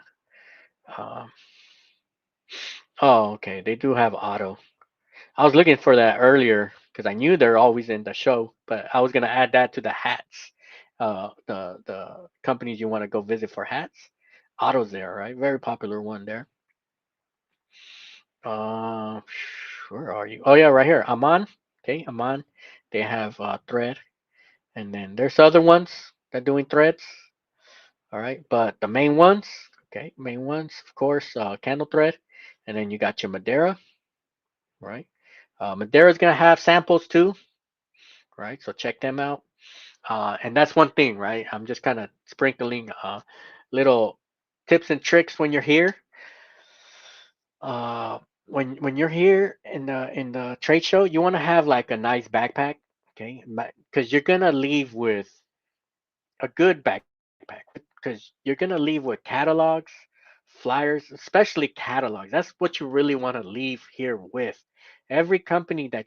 Um, oh, okay. They do have auto. I was looking for that earlier because I knew they're always in the show, but I was gonna add that to the hats. The companies you want to go visit for hats. Auto's there, right? Very popular one there. Uh, where are you? Oh yeah, right here. Aman. Okay, Aman. They have thread, and then there's other ones that doing threads. All right, but the main ones, okay, main ones, of course, candle thread, and then you got your Madeira, right? Madeira is gonna have samples too, right? So check them out. And that's one thing, right? I'm just kind of sprinkling little tips and tricks when you're here. Uh, when you're here in the trade show, you want to have like a nice backpack, okay? Because you're gonna leave with a good backpack, because you're gonna leave with catalogs, flyers, especially catalogs. That's what you really want to leave here with. Every company that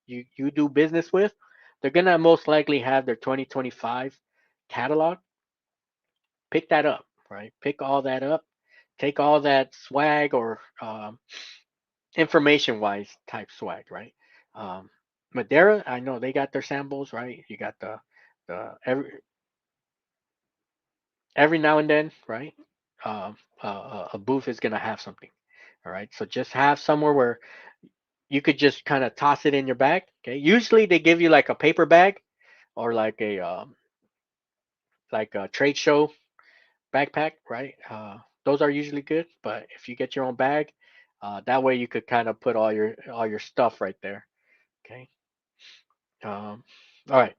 you do business with, they're gonna most likely have their 2025 catalog. Pick that up, right? Pick all that up. Take all that swag or information wise type swag, right? Um, Madeira, I know they got their samples, right? You got the every now and then, right? A booth is gonna have something, all right. So just have somewhere where you could just kind of toss it in your bag. Okay. Usually they give you like a paper bag or like a trade show backpack, right? Those are usually good. But if you get your own bag, that way you could kind of put all your stuff right there. Okay. All right.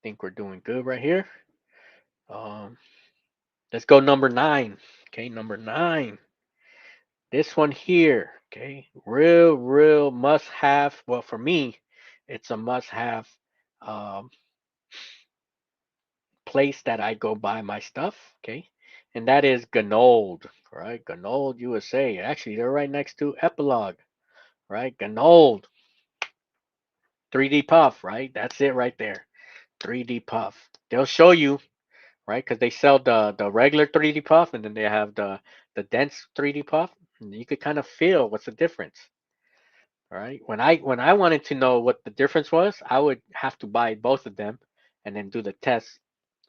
Think we're doing good right here. Um, let's go number 9. Okay, number 9. This one here. Okay, real must have. Well, for me, it's a must have um, place that I go buy my stuff. Okay, and that is Ganold. Right, Ganold USA. Actually, they're right next to Epilogue. Right, Ganold 3D Puff. Right, that's it right there. 3D Puff. They'll show you, right? Because they sell the regular 3D puff, and then they have the dense 3D puff. And you could kind of feel what's the difference, right? When I wanted to know what the difference was, I would have to buy both of them and then do the test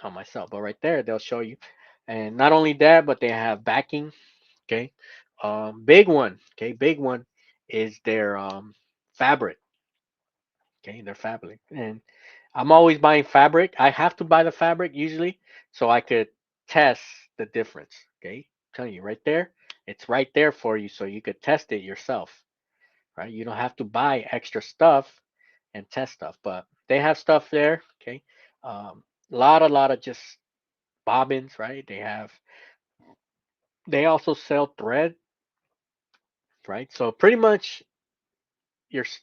on myself. But right there, they'll show you. And not only that, but they have backing. Okay, big one. Okay, big one is their fabric. Okay, they're fabric, and I'm always buying fabric. I have to buy the fabric usually so I could test the difference. Okay, I'm telling you right there, it's right there for you so you could test it yourself. Right, you don't have to buy extra stuff and test stuff, but they have stuff there. Okay, lot of just bobbins. Right, they also sell thread. Right, so pretty much your s-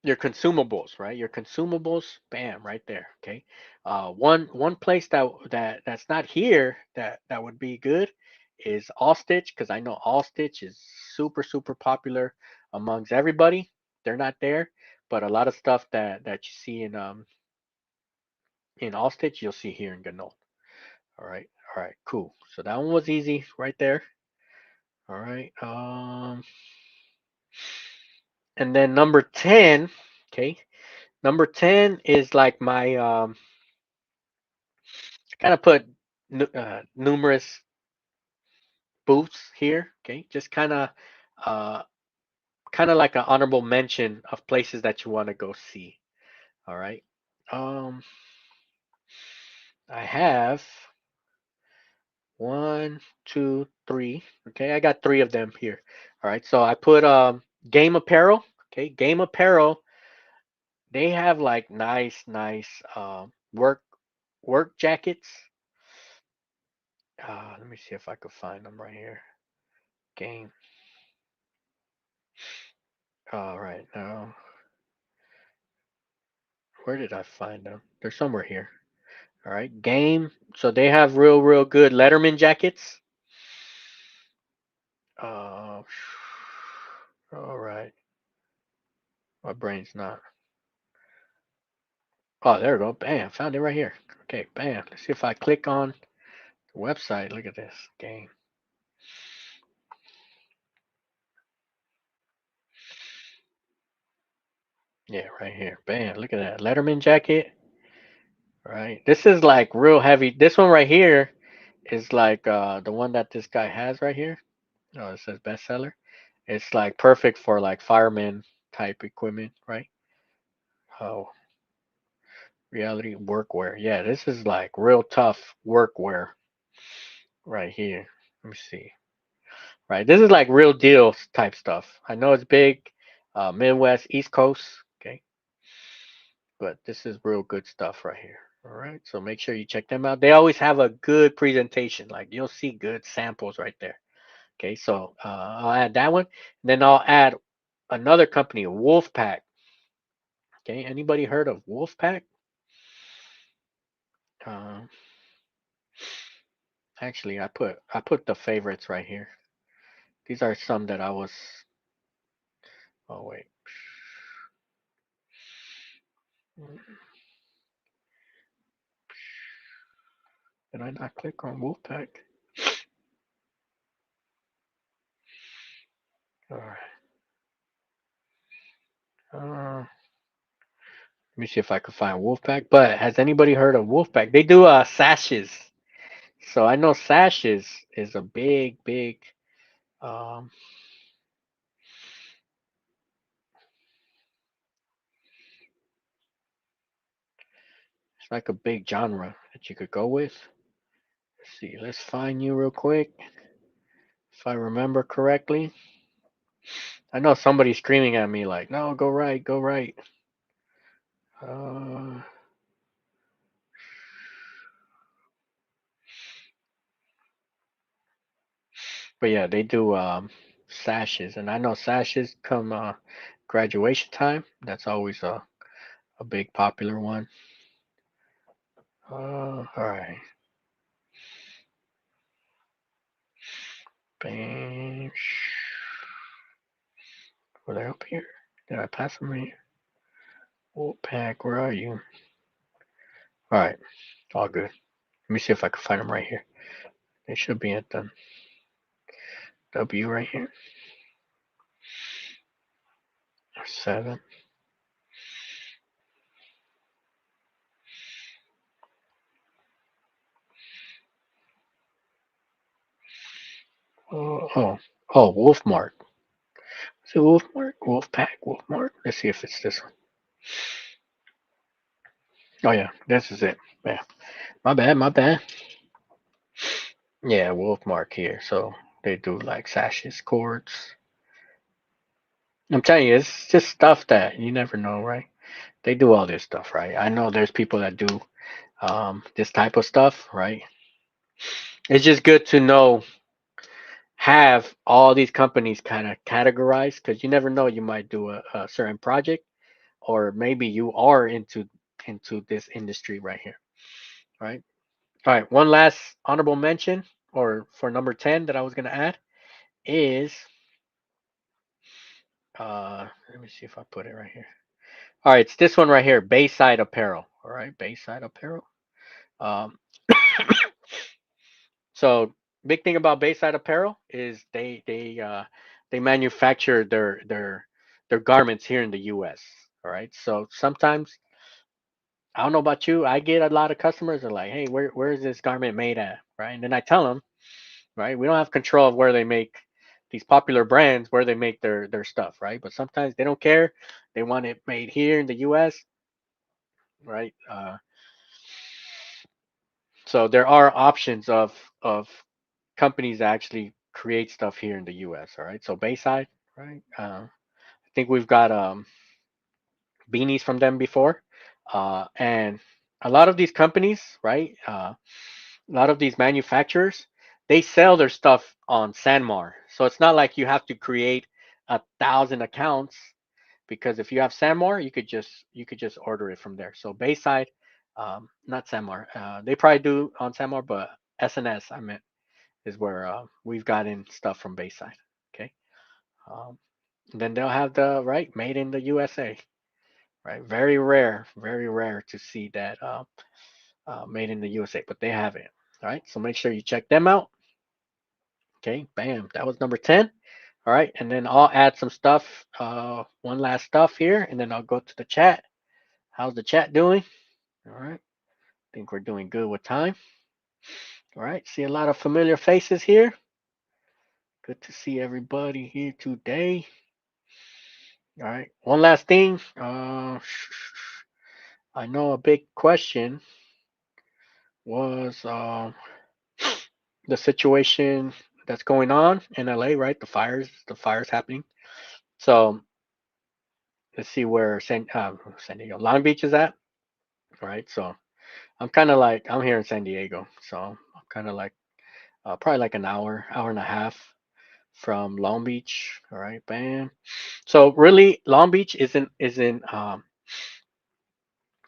your consumables, right? Your consumables, bam, right there. Okay. One place that's not here that would be good is AllStitch because I know AllStitch is super popular amongst everybody. They're not there, but a lot of stuff that you see in AllStitch you'll see here in Ganol. All right, cool. So that one was easy right there. All right. And then number 10, okay. Number 10 is like my kind of put numerous booths here. Okay, just uh, kind of like an honorable mention of places that you want to go see. All right. Um, I have one, two, three. Okay, I got three of them here. All right. So I put Game Apparel. Okay, Game Apparel. They have like nice work jackets. Let me see if I could find them right here. Game. All right. Now, where did I find them? They're somewhere here. All right. Game. So they have real good Letterman jackets. Uh, all right. My brain's not. Oh, there we go. Bam. Found it right here. Okay. Bam. Let's see if I click on the website. Look at this game. Yeah, right here. Bam. Look at that Letterman jacket. Right. This is like real heavy. This one right here is like the one that this guy has right here. Oh, it says bestseller. It's like perfect for like fireman type equipment, right? Oh, reality workwear. Yeah, this is like real tough workwear right here. Let me see. Right, this is like real deal type stuff. I know it's big, Midwest, East Coast. Okay, but this is real good stuff right here. All right, so make sure you check them out. They always have a good presentation. Like you'll see good samples right there. Okay, so I'll add that one. Then I'll add another company, Wolfpack. Okay, anybody heard of Wolfpack? Actually, I put the favorites right here. These are some that I was. Oh wait. Did I not click on Wolfpack? All right. Let me see if I can find Wolfpack. But has anybody heard of Wolfpack? They do sashes. So I know sashes is a big. Um, it's like a big genre that you could go with. Let's see. Let's find you real quick. If I remember correctly, I know somebody's screaming at me like, "No, go right, go right." Uh, but yeah, they do sashes, and I know sashes come graduation time. That's always a big popular one. All right. Bang. Were they up here? Did I pass them right here? Wolfpack, where are you? All right, all good. Let me see if I can find them right here. They should be at the W right here. 7. Oh, Wolfmark. Is it Wolfmark? Wolfpack? Wolfmark? Let's see if it's this one. Oh yeah, this is it. Yeah, my bad, my bad. Yeah, Wolfmark here. So they do like sashes, cords. I'm telling you, it's just stuff that you never know, right? They do all this stuff, right? I know there's people that do this type of stuff, right? It's just good to know, have all these companies kind of categorized, because you never know, you might do a certain project, or maybe you are into this industry right here, right? All right, one last honorable mention, or for number 10 that I was going to add is let me see if I put it right here. All right, it's this one right here, Bayside Apparel. All right, Bayside Apparel. Um, so big thing about Bayside Apparel is they manufacture their garments here in the U.S. All right, so sometimes I don't know about you, I get a lot of customers that are like, hey, where is this garment made at, right? And then I tell them, right, we don't have control of where they make these popular brands, where they make their stuff, right? But sometimes they don't care, they want it made here in the U.S., right? So there are options of companies that actually create stuff here in the U.S. All right, so Bayside, right? I think we've got beanies from them before, and a lot of these companies, right? A lot of these manufacturers, they sell their stuff on Sanmar, so it's not like you have to create 1,000 accounts, because if you have Sanmar, you could just order it from there. So Bayside, not Sanmar, they probably do on Sanmar, but SNS I meant is where we've gotten stuff from Bayside. Okay, um, then they'll have the right made in the USA. Right, very rare to see that made in the USA, but they have it. All right, so make sure you check them out. Okay, bam, that was number 10. All right, and then I'll add some stuff, one last stuff here, and then I'll go to the chat. How's the chat doing? All right, I think we're doing good with time. All right, see a lot of familiar faces here. Good to see everybody here today. All right, one last thing. I know a big question was the situation that's going on in LA, right? The fires happening. So let's see where San Diego, Long Beach is at. All right, so I'm kind of like, I'm here in San Diego, so I'm kind of like probably like an hour and a half from Long Beach. All right, bam. So really, Long Beach isn't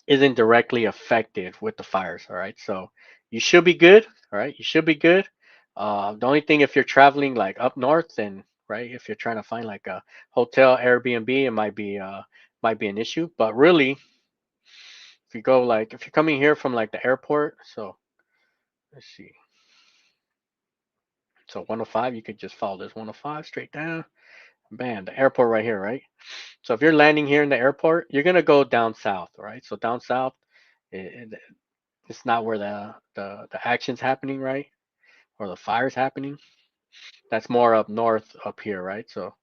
directly affected with the fires. All right, so you should be good. All right, you should be good. The only thing, if you're traveling like up north, then right, if you're trying to find like a hotel Airbnb, it might be an issue. But really, if you go like if you're coming here from like the airport, so let's see, so 105, you could just follow this 105 straight down. Bam, the airport right here, right? So if you're landing here in the airport, you're gonna go down south, right? So down south, it, it's not where the action's happening, right? Or the fire's happening. That's more up north up here, right? So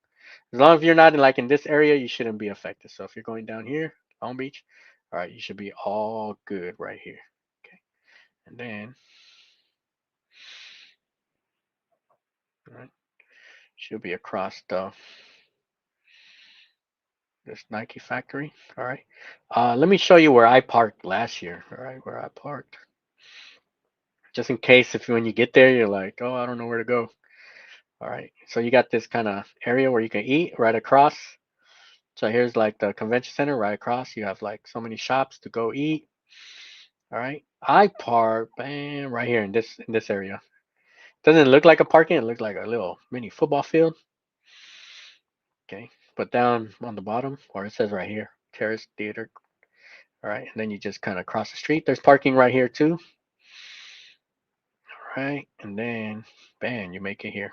as long as you're not in like in this area, you shouldn't be affected. So if you're going down here, Long Beach, all right, you should be all good right here. Okay. And then all right, should be across the this Nike factory. All right. Let me show you where I parked last year. All right, where I parked. Just in case if when you get there you're like, oh, I don't know where to go. All right. So you got this kind of area where you can eat right across. So here's like the convention center right across. You have like so many shops to go eat. All right. I park, bam, right here in this area. Doesn't look like a parking. It looks like a little mini football field. Okay. But down on the bottom, or it says right here, Terrace Theater. All right. And then you just kind of cross the street. There's parking right here too. All right. And then, bam, you make it here.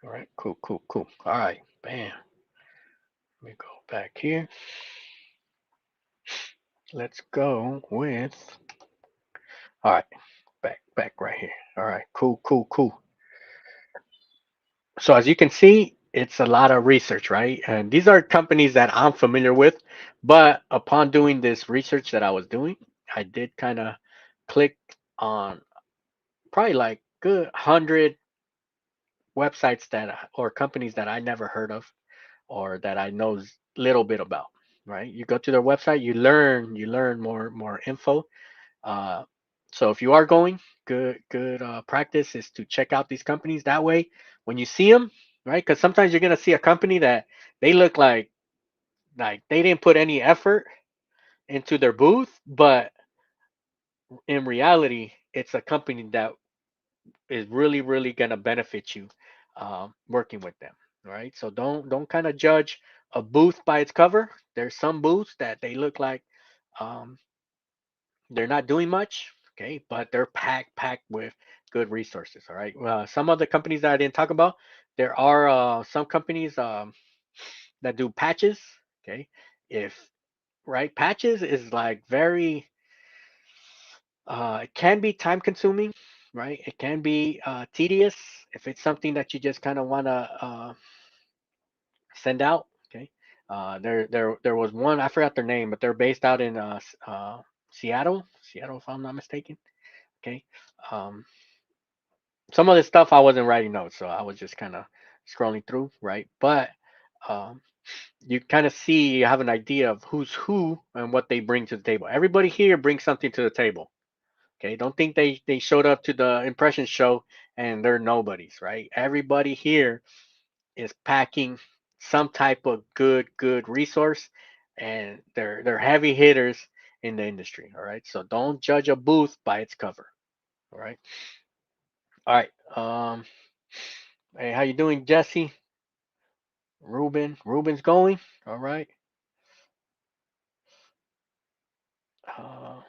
All right. Cool, cool, cool. All right. Bam. Let me go back here. Let's go with, all right, back right here. All right, cool, cool, cool. So as you can see, it's a lot of research, right? And these are companies that I'm familiar with, but upon doing this research that I was doing, I did kind of click on probably like good 100 websites or companies that I never heard of or that I know little bit about, right? You go to their website, you learn more info. Uh, so if you are going, good practice is to check out these companies. That way, when you see them, right? Because sometimes you're gonna see a company that they look like they didn't put any effort into their booth, but in reality, it's a company that is really gonna benefit you working with them, right? So don't kind of judge a booth by its cover. There's some booths that they look like um, they're not doing much, okay, but they're packed with good resources. All right. Some of the companies that I didn't talk about, there are some companies that do patches. Okay, if right, patches is like very, it can be time consuming, right? It can be tedious if it's something that you just kind of want to send out. Okay, there was one, I forgot their name, but they're based out in Seattle, if I'm not mistaken. Okay. Um, some of this stuff I wasn't writing notes, so I was just kind of scrolling through, right? But um, you kind of see, you have an idea of who's who and what they bring to the table. Everybody here brings something to the table. Okay, don't think they showed up to the impression show and they're nobodies, right? Everybody here is packing some type of good resource, and they're heavy hitters in the industry. All right, so don't judge a booth by its cover. All right. All right. Hey, how you doing, Jesse? Ruben's going. All right. Uh,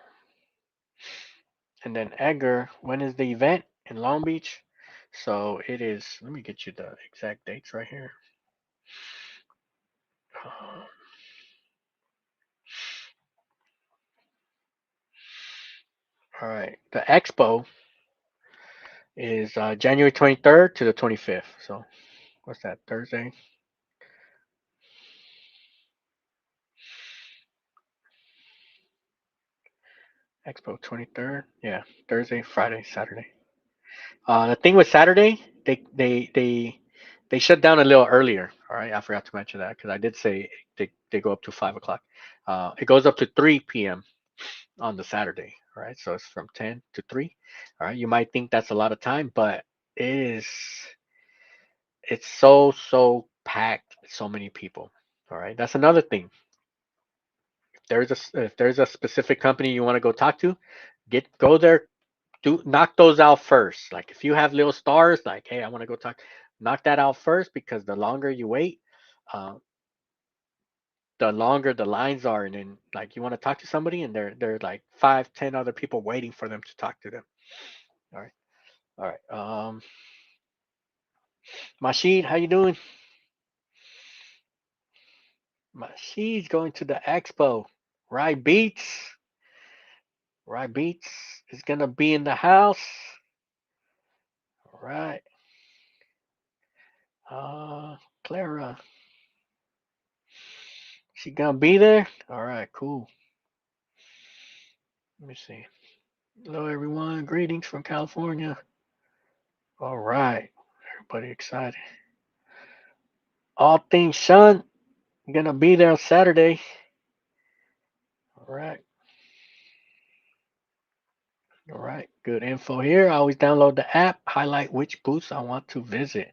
and then Edgar, when is the event in Long Beach? So it is. Let me get you the exact dates right here. Uh, all right. The expo is January 23rd to the 25th. So what's that? Thursday. Expo 23rd. Yeah, Thursday, Friday, Saturday. The thing with Saturday, they shut down a little earlier. All right, I forgot to mention that because I did say they go up to 5 o'clock. It goes up to 3 p.m. on the Saturday. All right, so it's from 10 to 3. All right, you might think that's a lot of time, but it is. It's so packed. So many people. All right, that's another thing. if there's a specific company you want to go talk to, go there, do knock those out first. Like if you have little stars, like hey, I want to go talk, knock that out first because the longer you wait, uh, the longer the lines are, and then like you want to talk to somebody, and they're like 5, 10 other people waiting for them to talk to them. All right, all right. Mashid, how you doing? Mashid's going to the expo. Right Beats, right Beats is gonna be in the house. All right. Clara, she gonna be there? All right, cool. Let me see. Hello, everyone. Greetings from California. All right. Everybody excited. All things Sun gonna be there on Saturday. All right. All right. Good info here. I always download the app, highlight which booths I want to visit.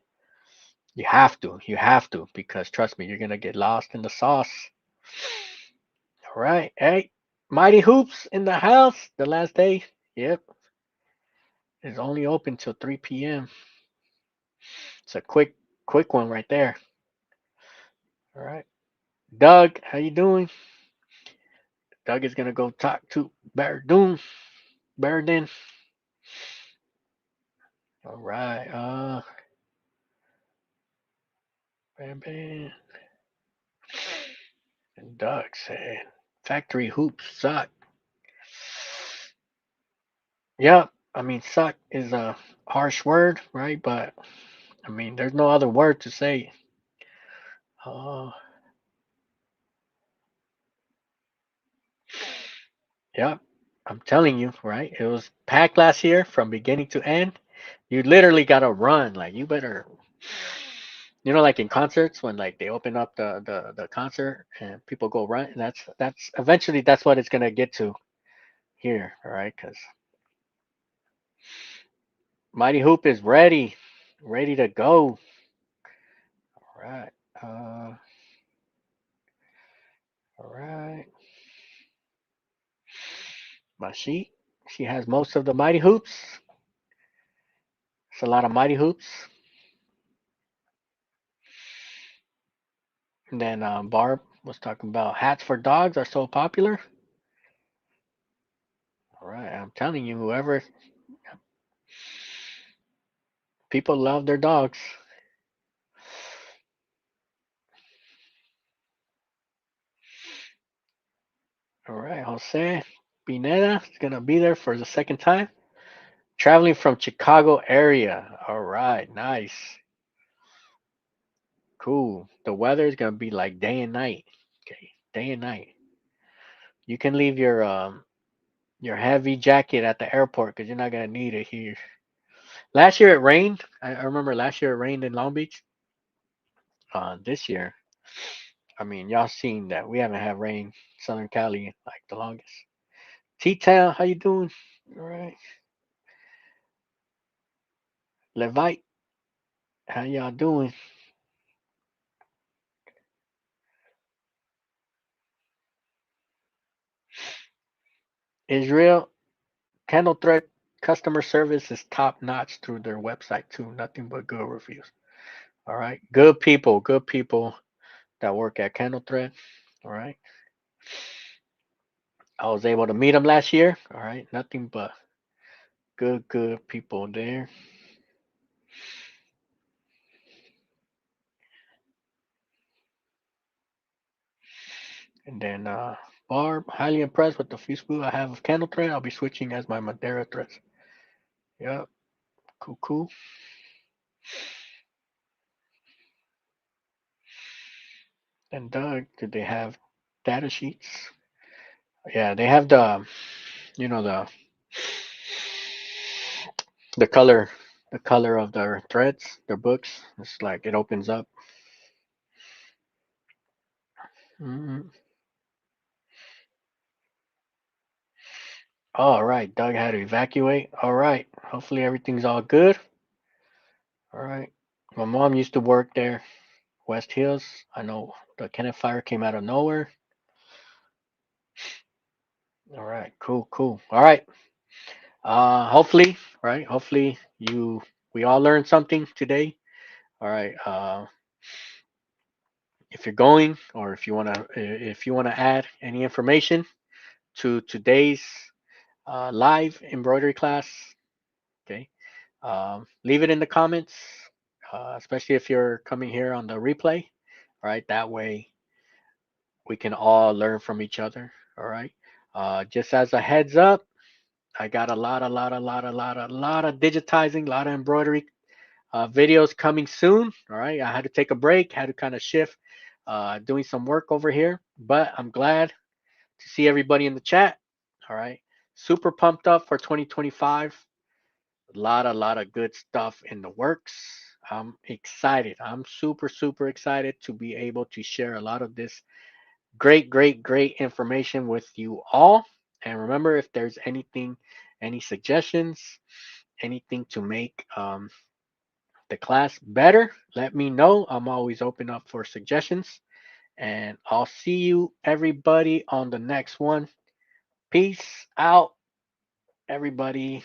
You have to. You have to because trust me, you're gonna get lost in the sauce. All right. Hey, Mighty Hoops in the house. The last day. Yep. It's only open till 3 p.m. It's a quick one right there. All right. Doug, how you doing? Doug is gonna go talk to Bardin. All right. Bam, bam. And Doug said, "Factory hoops suck." Yep. I mean, suck is a harsh word, right? But I mean, there's no other word to say. Uh, yep. I'm telling you, right? It was packed last year from beginning to end. You literally gotta run. Like you better, like in concerts when like they open up the concert and people go run. That's eventually that's what it's gonna get to here, all right? Because Mighty Hoop is ready to go. All right. Uh, all right. But she has most of the Mighty Hoops. It's a lot of Mighty Hoops. And then Barb was talking about hats for dogs are so popular. All right, I'm telling you, whoever people love their dogs. All right, Jose Pineda is gonna be there for the second time. Traveling from Chicago area. All right, nice, cool. The weather is gonna be like day and night. Okay, day and night. You can leave your heavy jacket at the airport because you're not gonna need it here. Last year it rained. I remember last year it rained in Long Beach. This year, I mean, y'all seen that we haven't had rain Southern Cali like the longest. T Town, how you doing? All right. Levite, how y'all doing? Israel, Candle Thread customer service is top notch through their website too. Nothing but good reviews. All right. Good people that work at Candle Thread. All right. I was able to meet them last year. All right. Nothing but good people there. And then Barb, highly impressed with the few spool I have of Candle Thread. I'll be switching as my Madeira threads. Yep. Cool. And Doug, did they have data sheets? Yeah, they have you know, the color, the color of their threads, their books. It's like it opens up. Mm. All right, Doug had to evacuate. All right, hopefully everything's all good. All right, my mom used to work there, West Hills. I know the Kenneth fire came out of nowhere. All right, cool, cool. All right. Hopefully, right? Hopefully we all learned something today. All right. If you're going or if you wanna add any information to today's live embroidery class, okay, leave it in the comments, especially if you're coming here on the replay. All right, that way we can all learn from each other. All right. Just as a heads up, I got a lot of digitizing, a lot of embroidery videos coming soon. All right. I had to take a break, had to kind of shift, doing some work over here, but I'm glad to see everybody in the chat. All right. Super pumped up for 2025. A lot of good stuff in the works. I'm excited. I'm super excited to be able to share a lot of this great information with you all. And remember, if there's anything, any suggestions, anything to make the class better, let me know. I'm always open up for suggestions. And I'll see you everybody on the next one. Peace out, everybody.